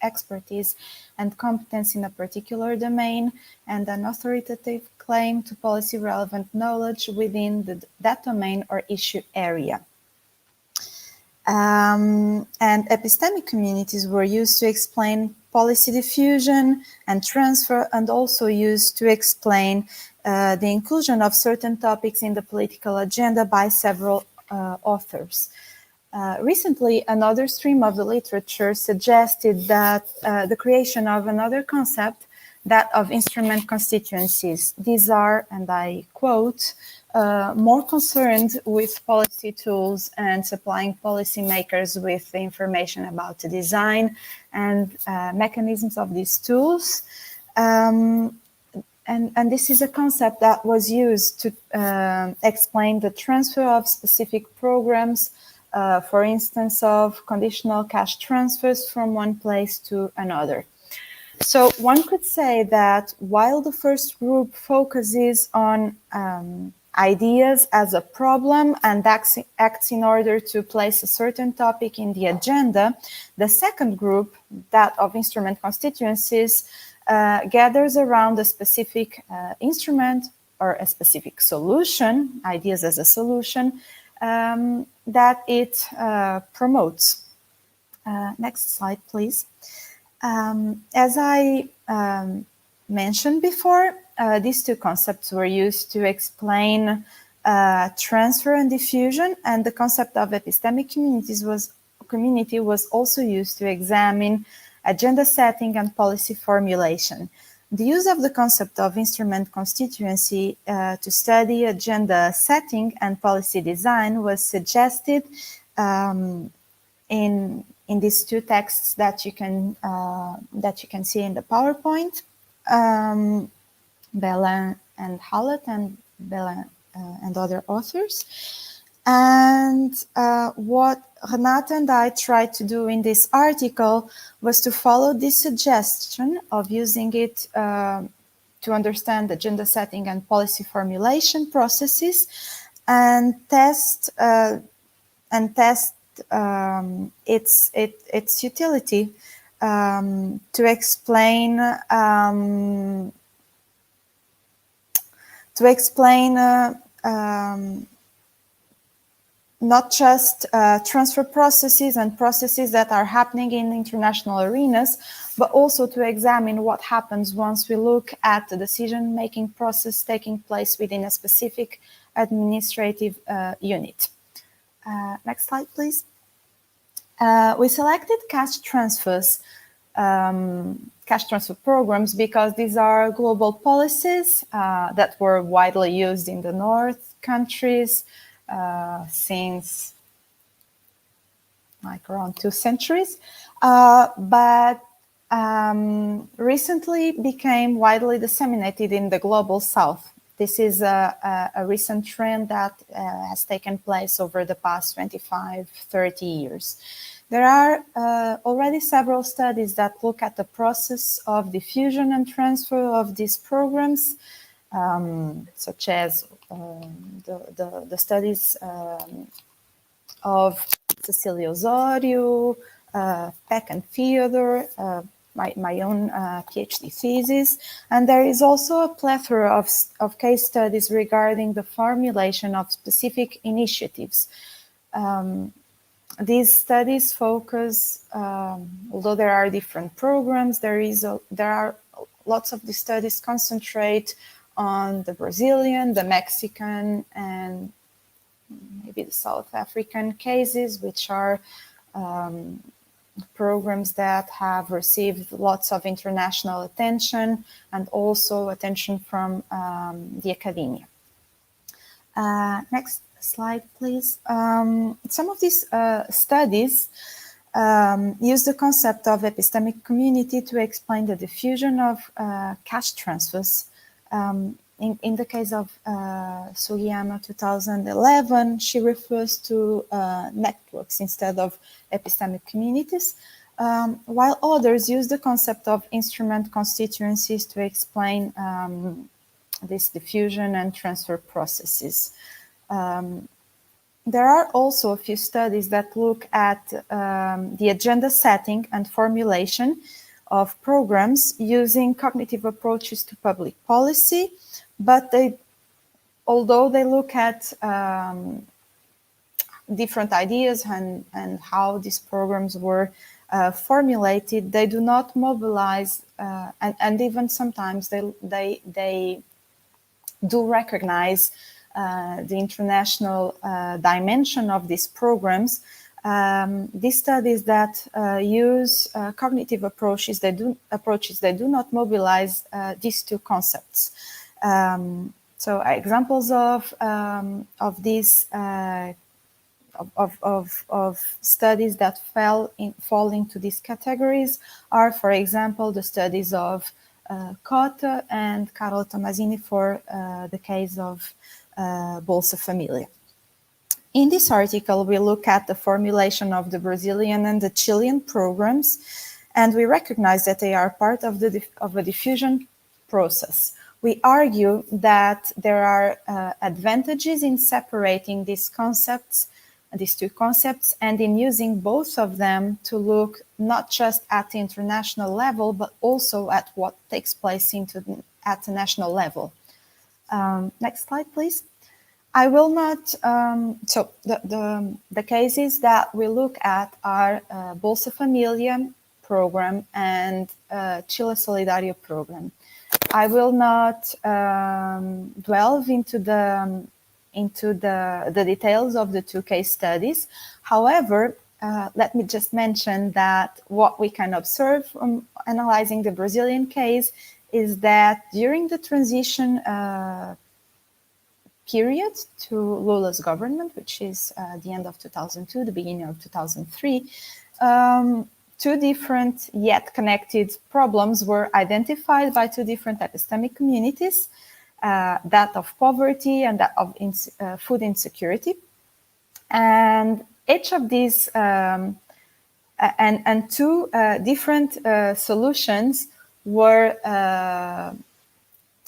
B: expertise and competence in a particular domain, and an authoritative claim to policy relevant knowledge within that domain or issue area. And epistemic communities were used to explain policy diffusion and transfer, and also used to explain the inclusion of certain topics in the political agenda by several authors. Recently, another stream of the literature suggested that the creation of another concept, that of instrument constituencies. These are, and I quote, more concerned with policy tools and supplying policymakers with the information about the design and mechanisms of these tools. And this is a concept that was used to explain the transfer of specific programs, for instance, of conditional cash transfers from one place to another. So one could say that while the first group focuses on ideas as a problem and acts in order to place a certain topic in the agenda, the second group, that of instrument constituencies, gathers around a specific instrument or a specific solution, ideas as a solution, that it promotes. Next slide, please. As I mentioned before, these two concepts were used to explain transfer and diffusion, and the concept of epistemic community was also used to examine agenda setting and policy formulation. The use of the concept of instrument constituency to study agenda setting and policy design was suggested in these two texts that you can see in the PowerPoint, Bella and Hallett and Bella and other authors. And what Renata and I tried to do in this article was to follow this suggestion of using it to understand agenda setting and policy formulation processes, and test its utility to explain not just transfer processes and processes that are happening in international arenas, but also to examine what happens once we look at the decision-making process taking place within a specific administrative unit. Next slide, please. We selected cash transfer programs because these are global policies that were widely used in the North countries since like around 2 centuries, but recently became widely disseminated in the global South. This is a recent trend that has taken place over the past 25, 30 years. There are already several studies that look at the process of diffusion and transfer of these programs, such as the studies of Cecilia Osorio, Peck and Theodore, my own PhD thesis, and there is also a plethora of case studies regarding the formulation of specific initiatives. These studies focus, although there are different programs, there are lots of the studies concentrate on the Brazilian, the Mexican, and maybe the South African cases, which are programs that have received lots of international attention and also attention from the academia. Next slide, please. Some of these studies use the concept of epistemic community to explain the diffusion of cash transfers. In the case of Sugiyama 2011, she refers to networks instead of epistemic communities, while others use the concept of instrument constituencies to explain this diffusion and transfer processes. There are also a few studies that look at the agenda setting and formulation of programs using cognitive approaches to public policy, but although they look at different ideas and how these programs were formulated, they do not mobilize, and even sometimes they do recognize the international dimension of these programs. These studies that use cognitive approaches, they do not mobilize these two concepts. So examples of these of studies that fall into these categories are, for example, the studies of Cota and Carol Tomasini for the case of Bolsa Familia. In this article, we look at the formulation of the Brazilian and the Chilean programs, and we recognize that they are part of a diffusion process. We argue that there are advantages in separating these two concepts, and in using both of them to look not just at the international level, but also at what takes place at the national level. Next slide, please. I will not, so the cases that we look at are Bolsa Familia program and Chile Solidario program. I will not delve into the details of the two case studies. However, let me just mention that what we can observe from analyzing the Brazilian case is that during the transition period to Lula's government, which is the end of 2002, the beginning of 2003, two different yet connected problems were identified by two different epistemic communities, that of poverty and that of food insecurity. And each of these and two different solutions were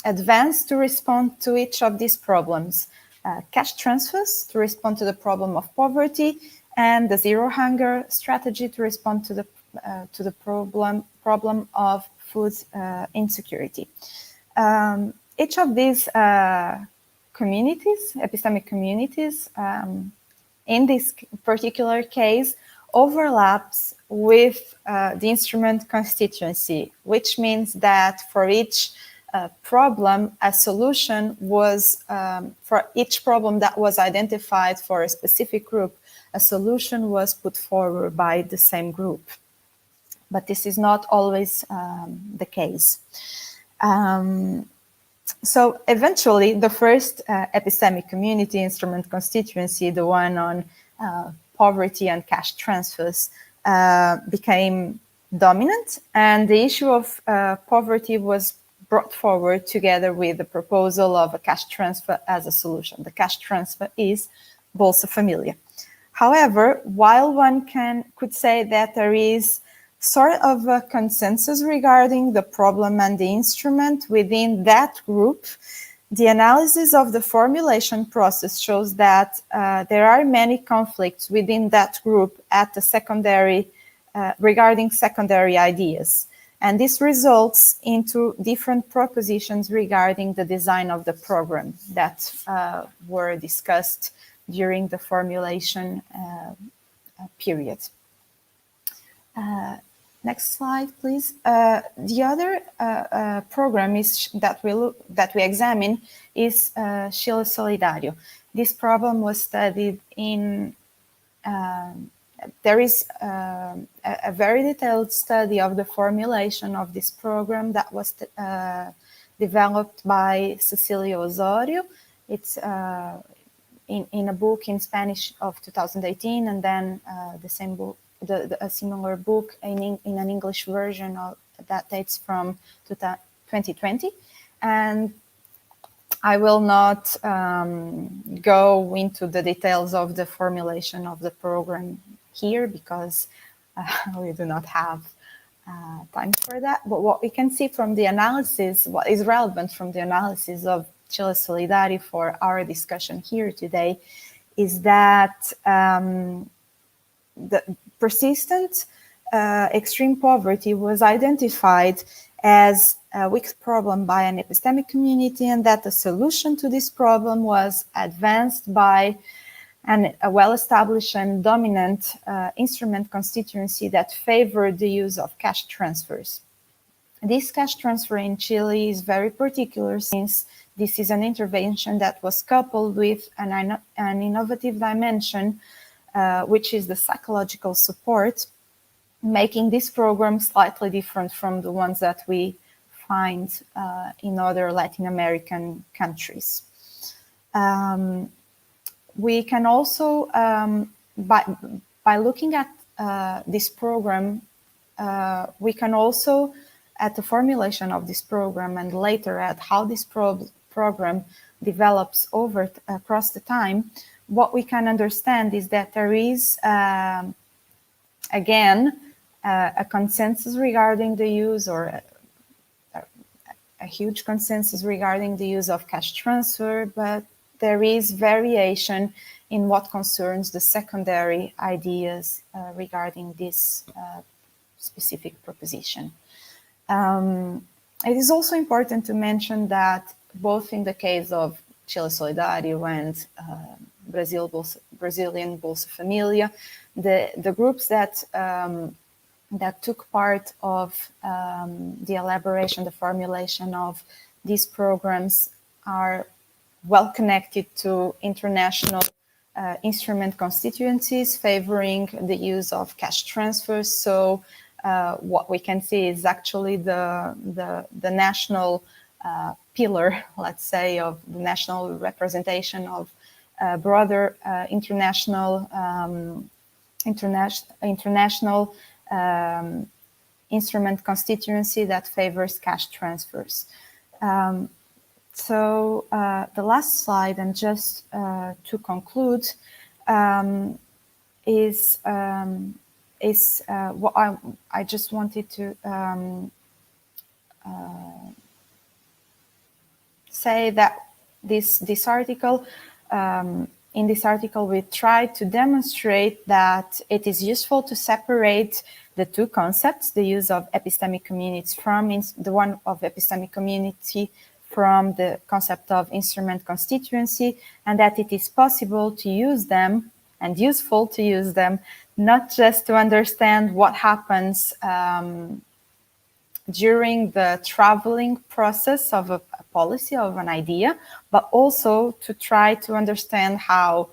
B: advanced to respond to each of these problems. Cash transfers to respond to the problem of poverty, and the zero hunger strategy to respond to the problem of food insecurity. Each of these communities, epistemic communities, in this particular case, overlaps with the instrument constituency, which means that for each problem, a solution was, for each problem that was identified for a specific group, a solution was put forward by the same group. But this is not always the case. So eventually, the first epistemic community instrument constituency, the one on poverty and cash transfers, became dominant, and the issue of poverty was brought forward together with the proposal of a cash transfer as a solution. The cash transfer is Bolsa Familia. However, while one could say that there is sort of a consensus regarding the problem and the instrument within that group, the analysis of the formulation process shows that there are many conflicts within that group at the secondary, regarding secondary ideas. And this results into different propositions regarding the design of the program that were discussed during the formulation period. Next slide, please. The other program is that we examine is Chile Solidario. This problem was studied in. There is a very detailed study of the formulation of this program that was developed by Cecilia Osorio. It's in a book in Spanish of 2018, and then the same book, a similar book in an English version that dates from 2020. And I will not go into the details of the formulation of the program here because we do not have time for that. But what we can see from the analysis, what is relevant from the analysis of Chile Solidario for our discussion here today, is that the persistent extreme poverty was identified as a weak problem by an epistemic community, and that the solution to this problem was advanced by a well-established and dominant instrument constituency that favored the use of cash transfers. This cash transfer in Chile is very particular since this is an intervention that was coupled with an innovative dimension, which is the psychological support, making this program slightly different from the ones that we find in other Latin American countries. We can also, by looking at this program, we can also, at the formulation of this program and later at how this program develops across the time, what we can understand is that there is, again, a consensus regarding the use, or a huge consensus regarding the use of cash transfer, but there is variation in what concerns the secondary ideas regarding this specific proposition. It is also important to mention that both in the case of Chile Solidario and Brazilian Bolsa Familia, the groups that took part of the elaboration, the formulation of these programs are well connected to international instrument constituencies favoring the use of cash transfers. So what we can see is actually the national pillar, let's say, of the national representation of broader international instrument constituency that favors cash transfers. So the last slide, and just to conclude, is what I just wanted to say that this article, in this article, we tried to demonstrate that it is useful to separate the two concepts, the use of epistemic communities from the one of epistemic community from the concept of instrument constituency, and that it is possible to use them and useful to use them, not just to understand what happens during the traveling process of a policy, of an idea, but also to try to understand how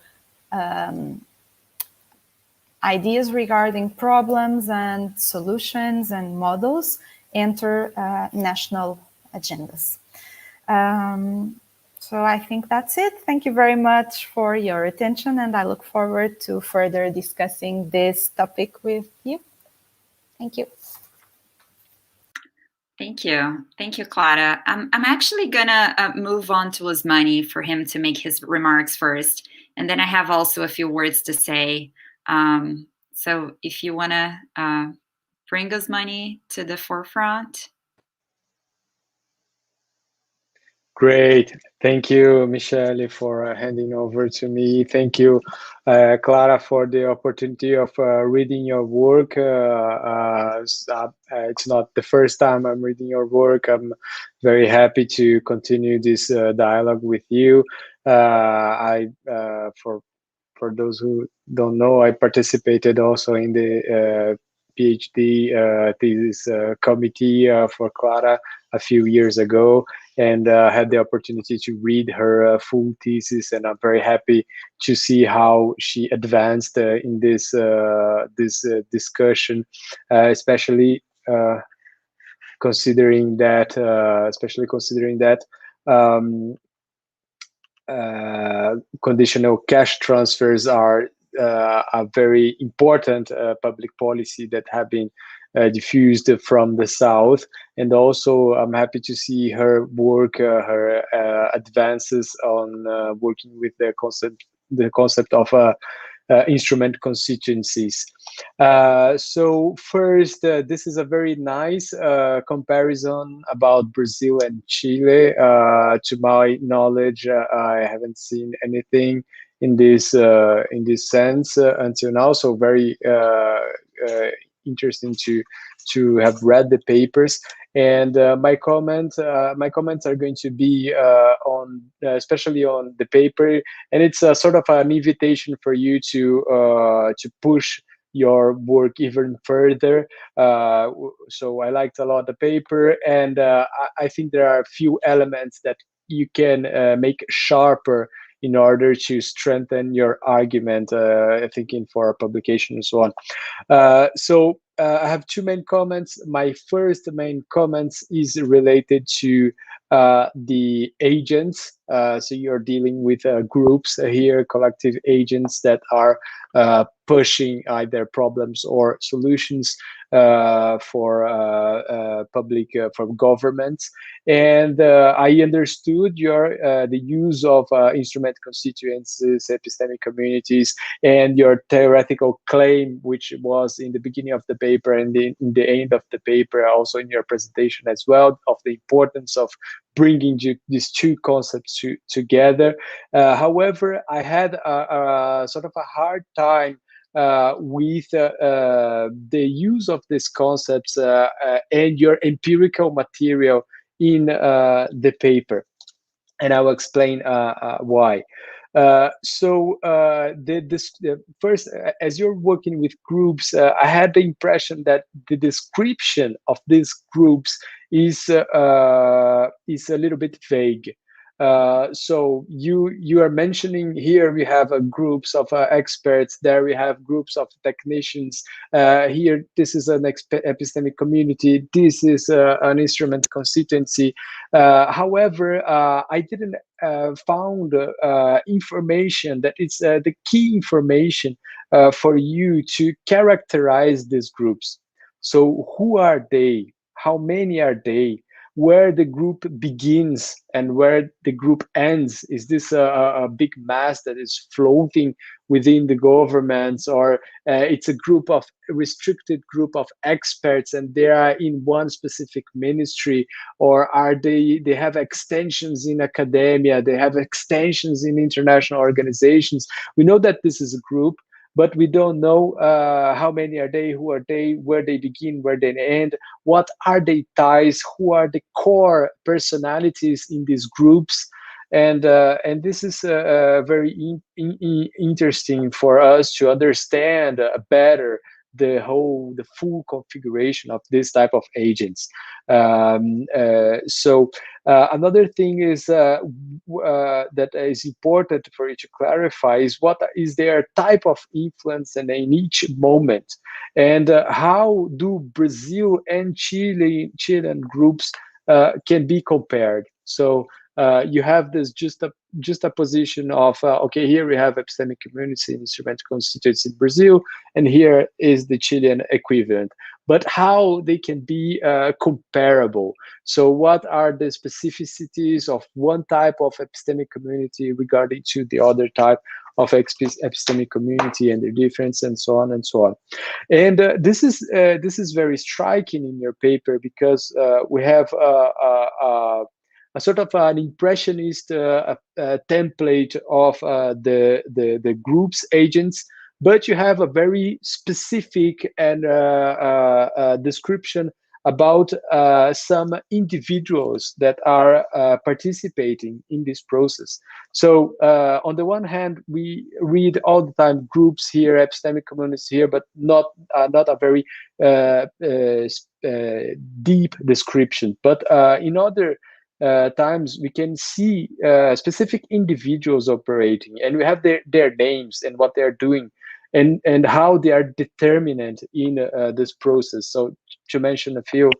B: ideas regarding problems and solutions and models enter national agendas. So I think that's it. Thank you very much for your attention, and I look forward to further discussing this topic with you. Thank you.
A: Thank you. Thank you, Clara. I'm actually gonna move on to Osmani for him to make his remarks first, and then I have also a few words to say. So if you wanna bring Osmani to the forefront.
D: Great. Thank you, Michele, for handing over to me. Thank you, Clara, for the opportunity of reading your work. It's not the first time I'm reading your work. I'm very happy to continue this dialogue with you. For those who don't know, I participated also in the PhD thesis committee for Clara a few years ago, and had the opportunity to read her full thesis, and I'm very happy to see how she advanced in this discussion, especially considering that conditional cash transfers are a very important public policy that have been diffused from the South. And also, I'm happy to see her work, her advances on working with the concept of instrument constituencies. So first, this is a very nice comparison about Brazil and Chile. To my knowledge, I haven't seen anything in this sense until now. So very interesting to have read the papers. And my comments are going to be on especially on the paper, and it's a sort of an invitation for you to push your work even further. So I liked a lot the paper, and I think there are a few elements that you can make sharper in order to strengthen your argument, thinking for a publication and so on. So I have two main comments. My first main comments is related to the agents. So you're dealing with groups here, collective agents that are pushing either problems or solutions for public, for governments. And I understood your the use of instrument constituencies, epistemic communities, and your theoretical claim, which was in the beginning of the paper and in the end of the paper, also in your presentation as well, of the importance of bringing these two concepts together. However, I had a sort of a hard time with the use of these concepts and your empirical material in the paper, and I will explain why. First, as you're working with groups, I had the impression that the description of these groups is a little bit vague. So you are mentioning here we have groups of experts, there we have groups of technicians, here this is an epistemic community, this is an instrument constituency. However, I didn't found information that it's the key information for you to characterize these groups. So who are they? How many are they? Where the group begins and where the group ends? Is this a big mass that is floating within the governments, or it's a restricted group of experts and they are in one specific ministry, or are they have extensions in academia, they have extensions in international organizations? We know that this is a group, but we don't know how many are they, who are they, where they begin, where they end, what are their ties, who are the core personalities in these groups. And this is very interesting for us to understand better the full configuration of this type of agents. So another thing is that is important for you to clarify is what is their type of influence and in each moment, and how do Brazil and Chilean groups can be compared. So you have this just a position of okay, here we have epistemic community instrument constitutes in Brazil, and here is the Chilean equivalent. But how they can be comparable? So what are the specificities of one type of epistemic community regarding to the other type of epistemic community and their difference, and so on and so on. And this is very striking in your paper, because we have a sort of an impressionist template of the group's agents, but you have a very specific and description about some individuals that are participating in this process. So on the one hand, we read all the time groups here, epistemic communities here, but not a very deep description. But in other times, we can see specific individuals operating, and we have their names and what they're doing, and how they are determinant in this process. So to mention a few,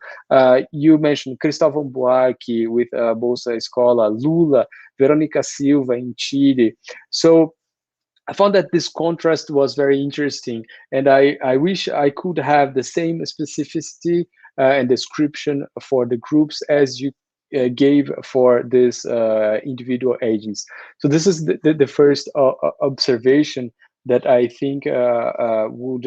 D: you mentioned Cristóvão Buarque with Bolsa Escola, Lula, Veronica Silva in Chile. So I found that this contrast was very interesting, and I wish I could have the same specificity and description for the groups as you gave for these individual agents. So this is the first observation that I think would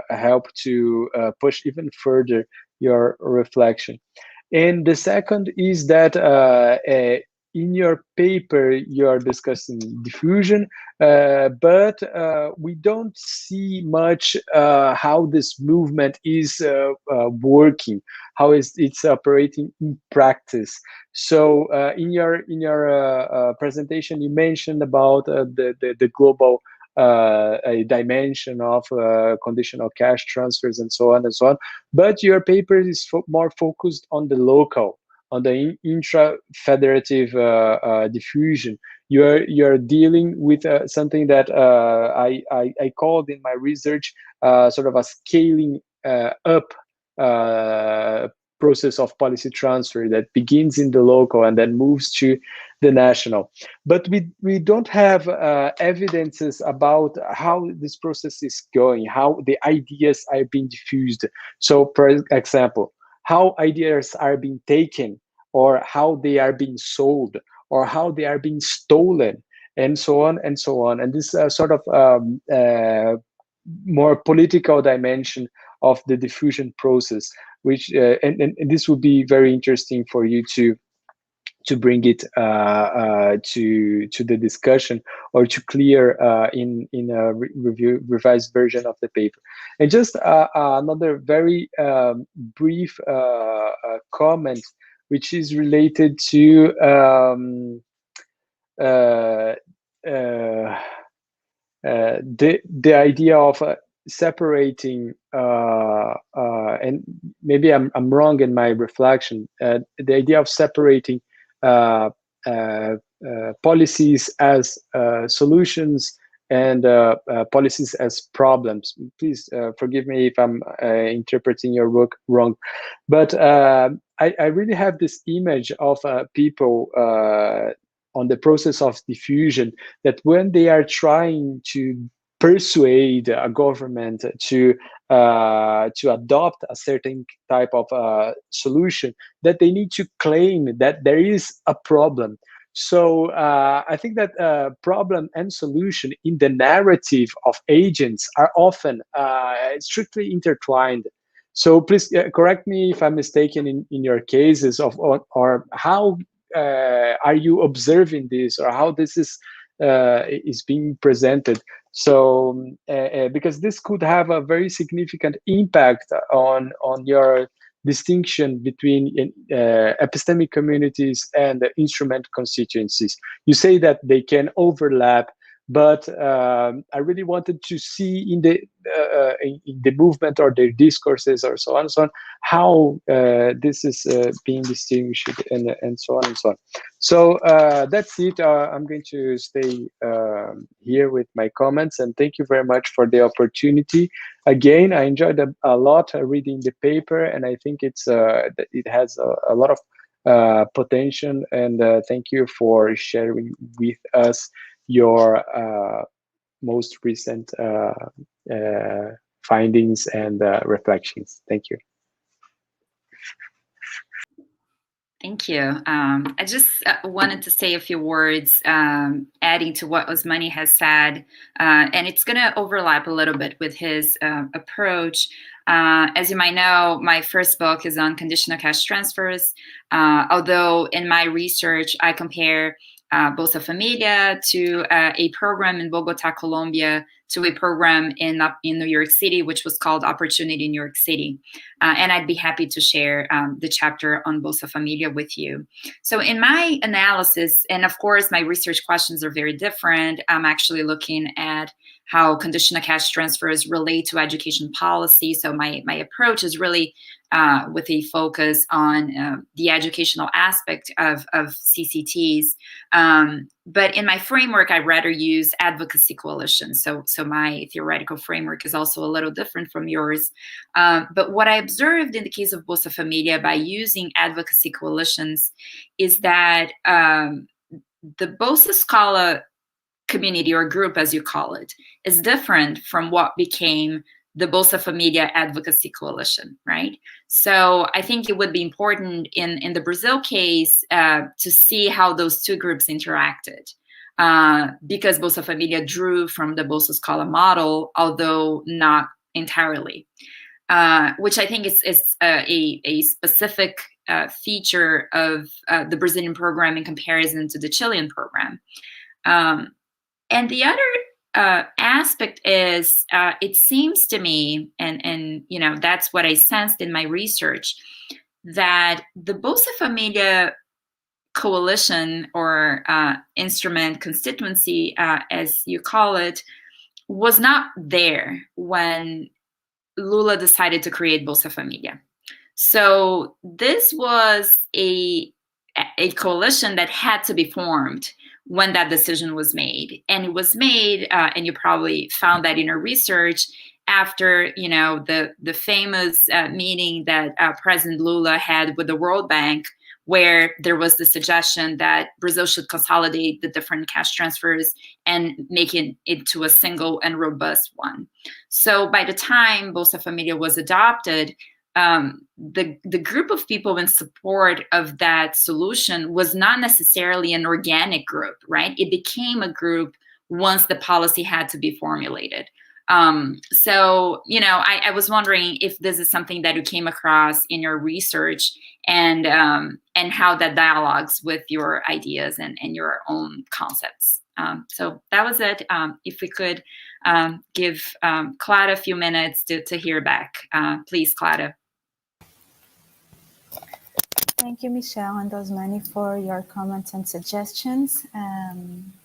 D: help to push even further your reflection. And the second is that in your paper, you're discussing diffusion, but we don't see much how this movement is working, how it's operating in practice. So in your presentation, you mentioned about the global a dimension of conditional cash transfers and so on and so on. But your paper is more focused on the local, on the intra-federative diffusion. You're dealing with something that I called in my research sort of a scaling up process of policy transfer that begins in the local and then moves to the national. But we don't have evidences about how this process is going, how the ideas are being diffused. So, for example, how ideas are being taken, or how they are being sold, or how they are being stolen, and so on and so on. And this sort of more political dimension of the diffusion process, which and this would be very interesting for you to bring it to the discussion, or to clear in a revised version of the paper. And just another very brief comment, which is related to the idea of separating, and maybe I'm wrong in my reflection, the idea of separating policies as solutions and policies as problems. Please forgive me if I'm interpreting your work wrong, but I really have this image of people on the process of diffusion, that when they are trying to persuade a government to adopt a certain type of solution, that they need to claim that there is a problem. So I think that problem and solution in the narrative of agents are often strictly intertwined. So please correct me if I'm mistaken in your cases of, or how are you observing this, or how this is being presented? So because this could have a very significant impact on your distinction between epistemic communities and instrument constituencies. You say that they can overlap, but I really wanted to see in the movement, or their discourses, or so on and so on, how this is being distinguished, and so on and so on. So that's it. I'm going to stay here with my comments, and thank you very much for the opportunity. Again, I enjoyed a lot reading the paper, and I think it has a lot of potential, and thank you for sharing with us your most recent findings and reflections. Thank you.
A: Thank you. I just wanted to say a few words, adding to what Osmani has said, and it's going to overlap a little bit with his approach. As you might know, my first book is on conditional cash transfers, although in my research I compare Bolsa Familia to a program in Bogota, Colombia, to a program in New York City, which was called Opportunity New York City. And I'd be happy to share the chapter on Bolsa Familia with you. So in my analysis, and of course, my research questions are very different. I'm actually looking at how conditional cash transfers relate to education policy. So my approach is really with a focus on the educational aspect of CCTs. But in my framework, I rather use advocacy coalitions. So my theoretical framework is also a little different from yours. But what I observed in the case of Bolsa Familia by using advocacy coalitions is that the Bolsa Escola community or group, as you call it, is different from what became the Bolsa Familia Advocacy Coalition, right? So I think it would be important in the Brazil case to see how those two groups interacted, because Bolsa Familia drew from the Bolsa Escola model, although not entirely, which I think is a specific feature of the Brazilian program in comparison to the Chilean program. And the other aspect is, it seems to me, and you know, that's what I sensed in my research, that the Bolsa Familia coalition or instrument constituency, as you call it, was not there when Lula decided to create Bolsa Familia. So this was a coalition that had to be formed when that decision was made. And it was made, and you probably found that in your research, after, you know, the famous meeting that President Lula had with the World Bank, where there was the suggestion that Brazil should consolidate the different cash transfers and make it into a single and robust one. So by the time Bolsa Familia was adopted, the group of people in support of that solution was not necessarily an organic group, right? It became a group once the policy had to be formulated. So, you know, I was wondering if this is something that you came across in your research, and how that dialogues with your ideas and your own concepts. So that was it. If we could give Clara a few minutes to hear back. Please, Clara.
B: Thank you, Michelle and Osmani, for your comments and suggestions.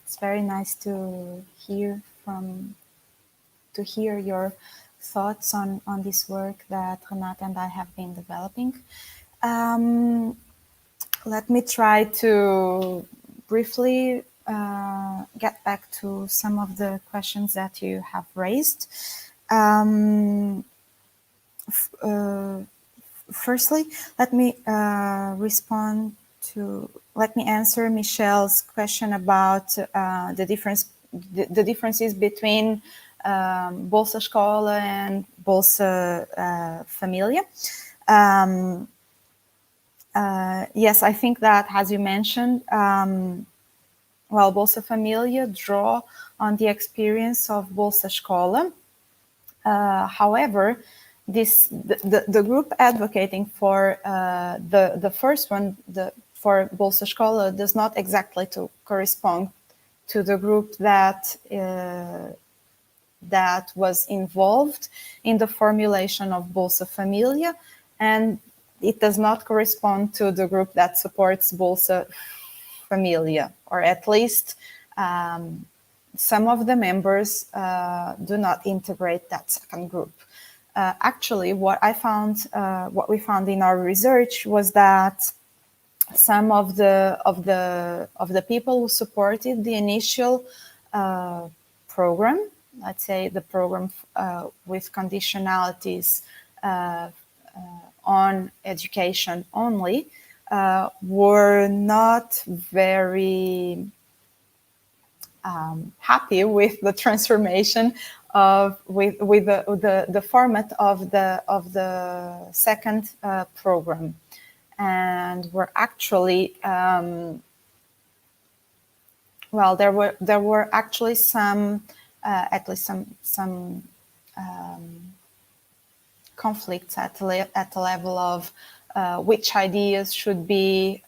B: It's very nice to hear your thoughts on this work that Renata and I have been developing. Let me try to briefly get back to some of the questions that you have raised. Firstly, let me answer Michelle's question about the differences between Bolsa Escola and Bolsa Familia. Yes, I think that, as you mentioned, well, Bolsa Familia draw on the experience of Bolsa Escola. However, the group advocating for the first one, for Bolsa Escola, does not exactly correspond to the group that was involved in the formulation of Bolsa Familia, and it does not correspond to the group that supports Bolsa Familia, or at least some of the members do not integrate that second group. Actually, what we found in our research was that some of the people who supported the initial program, let's say the program with conditionalities on education only, were not very happy with the transformation with the format of the second program, and were actually well, there were actually some at least some conflicts at the level of which ideas should be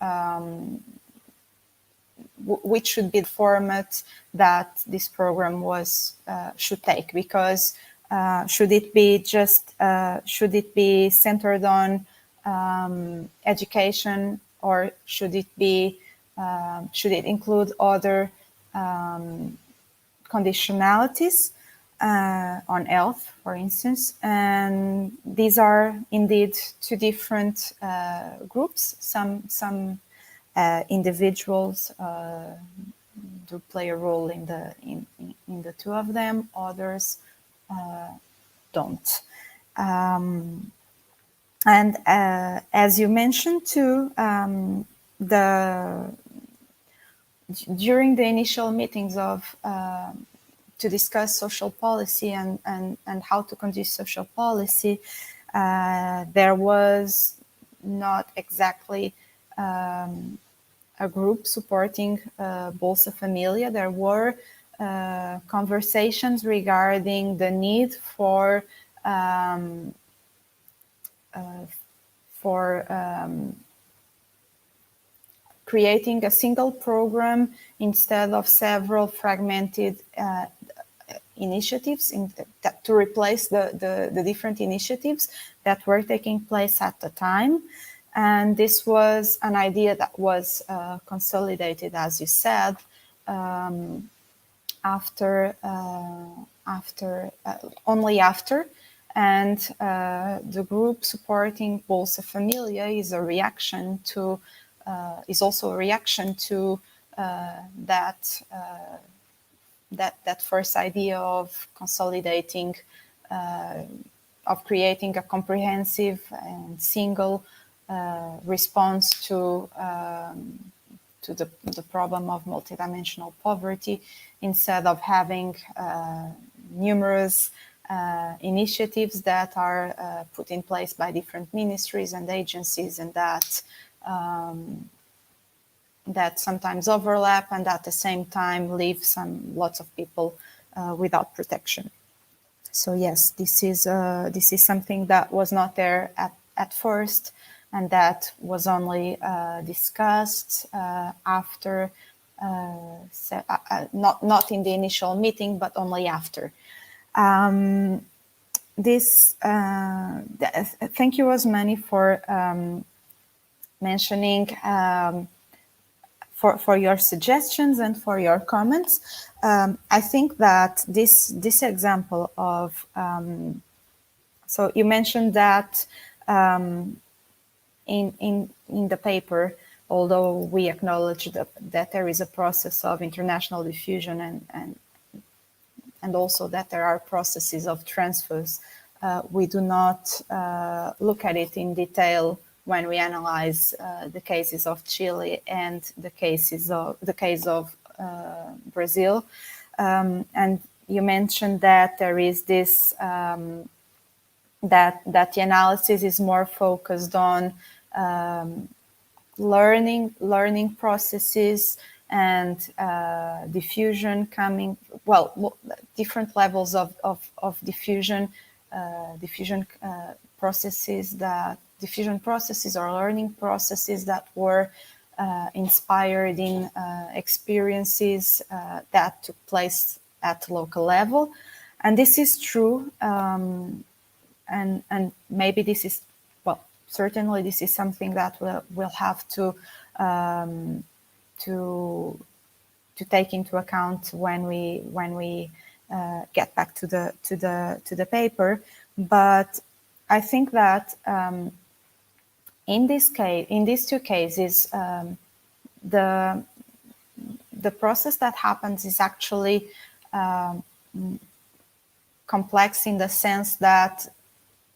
B: which should be the format that this program was should take, because should it be centered on education, or should it include other conditionalities on health, for instance? And these are indeed two different groups. Some individuals do play a role in the two of them. Others don't. And as you mentioned too, during the initial meetings of to discuss social policy and how to conduct social policy, there was not exactly a group supporting Bolsa Familia. There were conversations regarding the need for creating a single program instead of several fragmented initiatives to replace the different initiatives that were taking place at the time. And this was an idea that was consolidated, as you said, only after. And the group supporting Bolsa Familia is a reaction to, is also a reaction to that first idea of consolidating, of creating a comprehensive and single response to the problem of multidimensional poverty, instead of having numerous initiatives that are put in place by different ministries and agencies, and that sometimes overlap and at the same time leave lots of people without protection. So yes, this is something that was not there at first, and that was only discussed after, not in the initial meeting, but only after. Thank you, Osmani, for mentioning, for your suggestions and for your comments. I think that this example of, so you mentioned that in the paper, although we acknowledge that there is a process of international diffusion and also that there are processes of transfers, we do not look at it in detail when we analyze the cases of Chile and the case of Brazil. And you mentioned that there is this, that the analysis is more focused on learning processes and diffusion coming, well, different levels of diffusion processes, or learning processes that were inspired in experiences that took place at local level. And this is true, and maybe this is, well, certainly this is something that we'll have to take into account when we get back to the paper. But I think that in these two cases, the process that happens is actually complex, in the sense that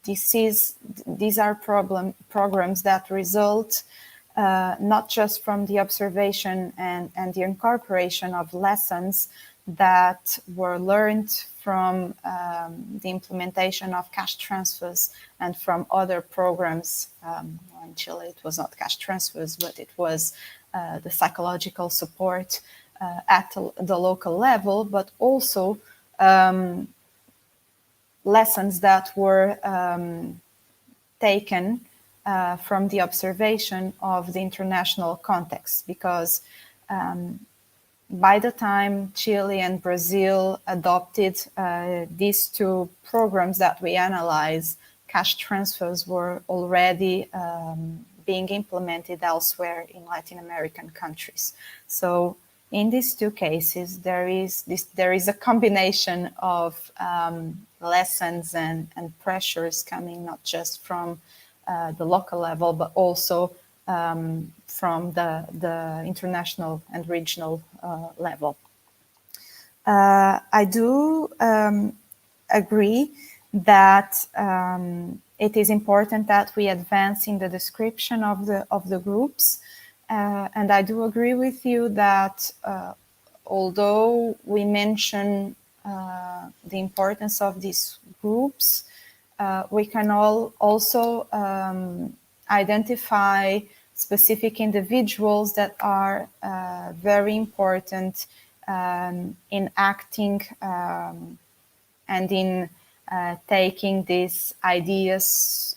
B: these are programs that result not just from the observation and the incorporation of lessons that were learned from the implementation of cash transfers and from other programs. In Chile, it was not cash transfers, but it was the psychological support at the local level, but also lessons that were taken from the observation of the international context, because by the time Chile and Brazil adopted these two programs that we analyze, cash transfers were already being implemented elsewhere in Latin American countries. So in these two cases, there is a combination of lessons and pressures coming not just from the local level, but also from the international and regional level. I do agree that it is important that we advance in the description of the groups, and I do agree with you that although we mention the importance of these groups, we can also identify specific individuals that are very important in acting and in taking these ideas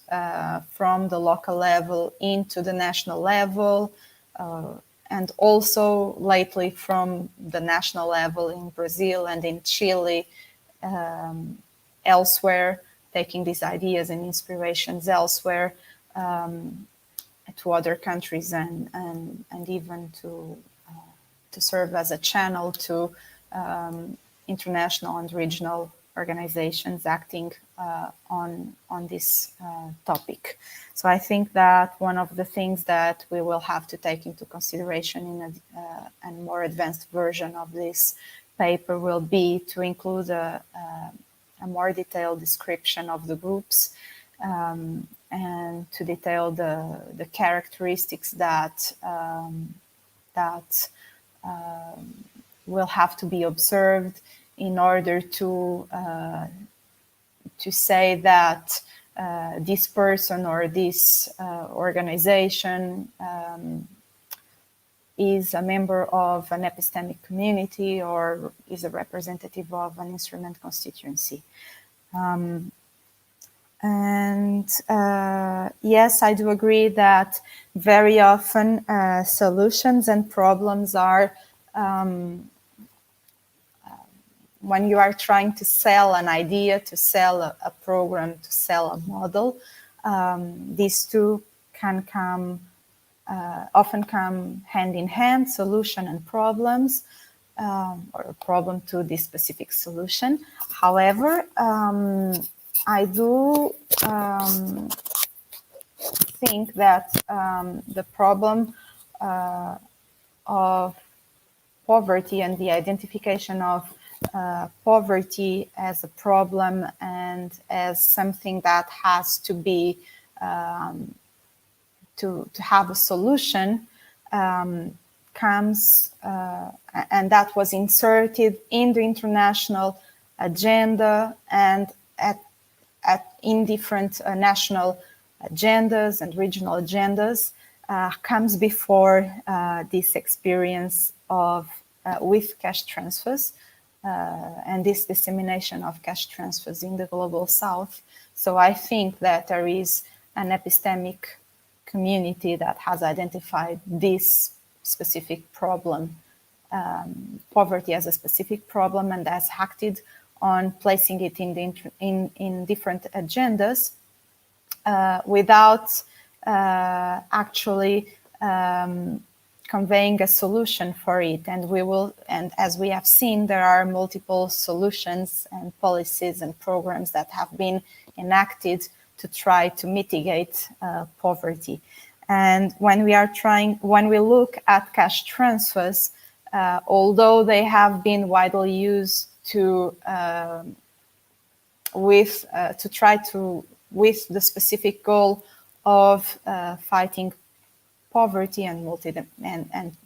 B: from the local level into the national level, and also lately from the national level in Brazil and in Chile, elsewhere, taking these ideas and inspirations elsewhere to other countries and even to serve as a channel to international and regional organizations acting on this topic. So I think that one of the things that we will have to take into consideration in a more advanced version of this paper will be to include a more detailed description of the groups and to detail the characteristics that will have to be observed in order to say that this person or this organization is a member of an epistemic community or is a representative of an instrument constituency. Yes, I do agree that very often solutions and problems are when you are trying to sell an idea, to sell a program, to sell a model, these two can often come hand in hand, solution and problems, or a problem to this specific solution. However, I do think that the problem of poverty and the identification of poverty as a problem and as something that has to be to have a solution comes and that was inserted in the international agenda and in different national agendas and regional agendas comes before this experience of with cash transfers and this dissemination of cash transfers in the global south. So I think that there is an epistemic community that has identified this specific problem, poverty as a specific problem, and has acted on placing it in different agendas without actually conveying a solution for it. And as we have seen, there are multiple solutions and policies and programs that have been enacted to try to mitigate poverty. And when we look at cash transfers, although they have been widely used with the specific goal of fighting poverty and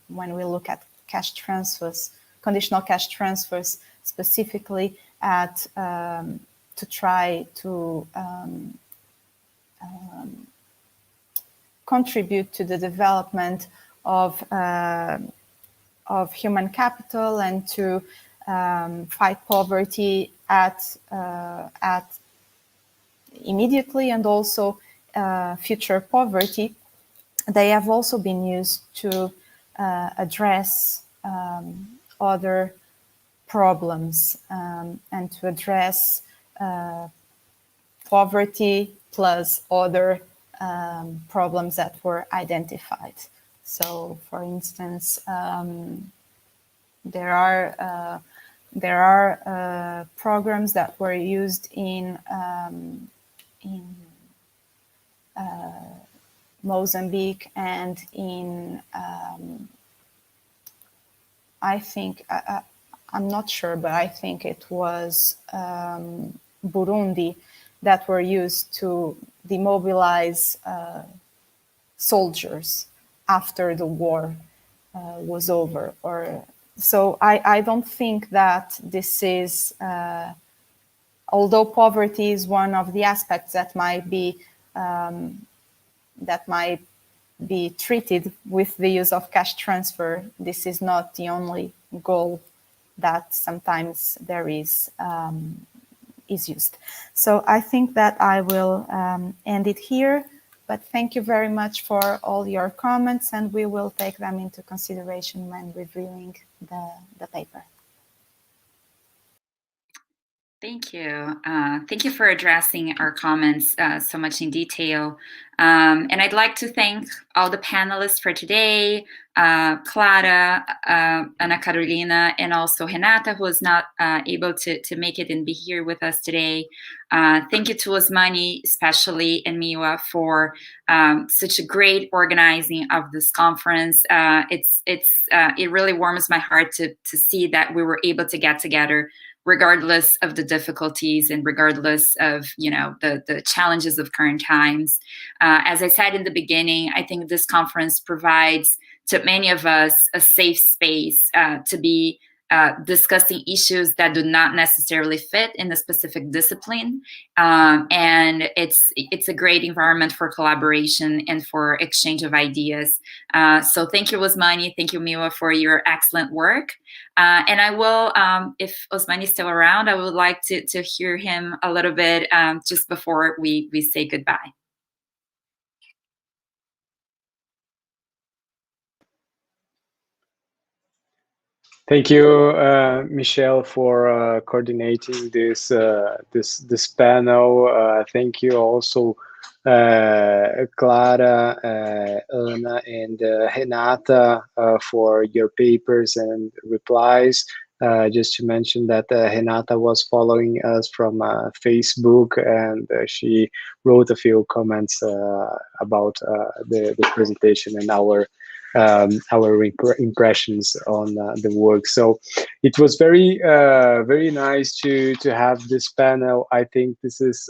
B: when we look at cash transfers, conditional cash transfers specifically to try to contribute to the development of human capital and to fight poverty at immediately and also future poverty. They have also been used to address other problems and to address poverty plus other problems that were identified. So, for instance, there are programs that were used in Mozambique and in I think I'm not sure, but I think it was Burundi that were used to demobilize soldiers after the war was over. Or so I don't think that this is, although poverty is one of the aspects that might be treated with the use of cash transfer, this is not the only goal that sometimes there is used. So I think that I will end it here, but thank you very much for all your comments, and we will take them into consideration when reviewing the paper.
A: Thank you. Thank you for addressing our comments so much in detail. And I'd like to thank all the panelists for today, Clara, Ana Carolina, and also Renata, who was not able to make it and be here with us today. Thank you to Osmani, especially, and Miwa for such a great organizing of this conference. It really warms my heart to see that we were able to get together regardless of the difficulties and regardless of, the challenges of current times. As I said in the beginning, I think this conference provides to many of us a safe space to be discussing issues that do not necessarily fit in a specific discipline. And it's a great environment for collaboration and for exchange of ideas. So thank you, Osmani. Thank you, Miwa, for your excellent work. And I will, if Osmani is still around, I would like to hear him a little bit just before we say goodbye.
D: Thank you, Michelle, for coordinating this panel. Thank you also, Clara, Ana, and Renata for your papers and replies. Just to mention that Renata was following us from Facebook, and she wrote a few comments about the presentation and our impressions on the work. So it was very nice to have this panel. I think this is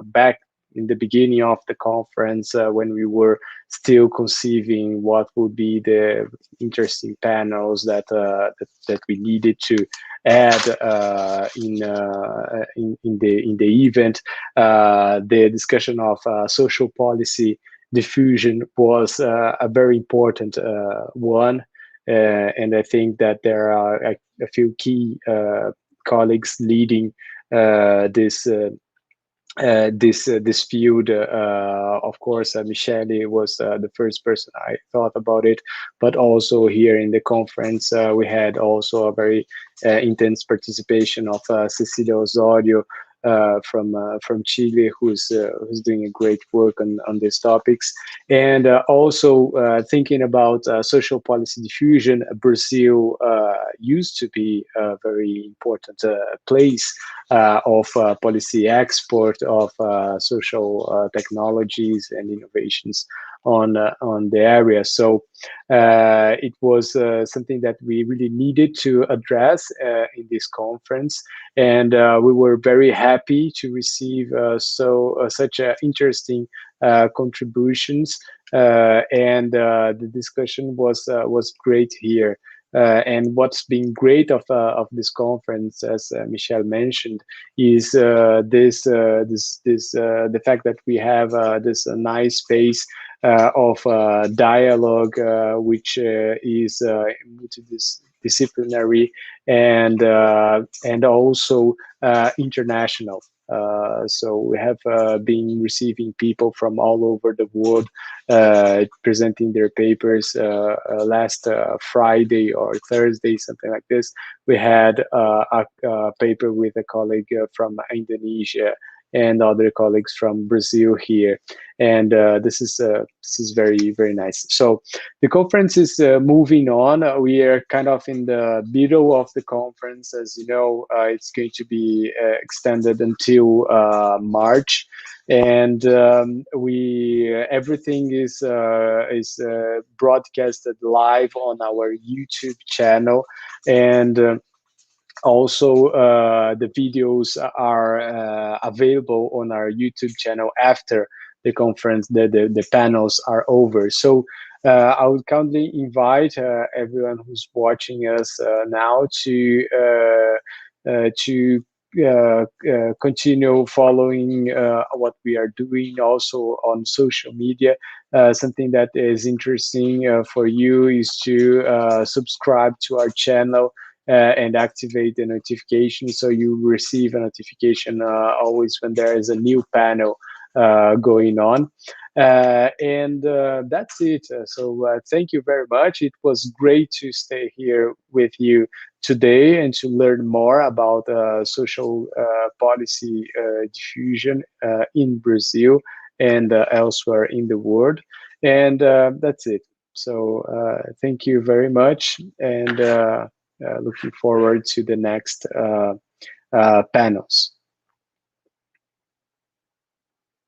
D: back in the beginning of the conference when we were still conceiving what would be the interesting panels that we needed to add in the event. The discussion of social policy diffusion was a very important one, and I think that there are a few key colleagues leading this field. Of course, Michele was the first person I thought about it, but also here in the conference we had also a very intense participation of Cecilia Osorio from Chile, who's doing a great work on these topics, and also thinking about social policy diffusion. Brazil used to be a very important place of policy export of social technologies and innovations on the area. So it was something that we really needed to address in this conference, and we were very happy to receive such interesting contributions, and the discussion was great here. And what's been great of this conference, as Michelle mentioned, is the fact that we have this nice space of dialogue, which is multidisciplinary, and also international. So we have been receiving people from all over the world presenting their papers. Last Friday or Thursday, something like this, we had a paper with a colleague from Indonesia and other colleagues from Brazil here, and this is very, very nice. So the conference is moving on. We are kind of in the middle of the conference, as you know. It's going to be extended until March, and everything is broadcasted live on our YouTube channel, and also the videos are available on our YouTube channel after the conference, the panels are over. So I would kindly invite everyone who's watching us now to continue following what we are doing also on social media. Something that is interesting for you is to subscribe to our channel and activate the notification, so you receive a notification always when there is a new panel going on. And that's it. So thank you very much. It was great to stay here with you today and to learn more about social policy diffusion in Brazil and elsewhere in the world. And that's it. So thank you very much, and looking forward to the next panels.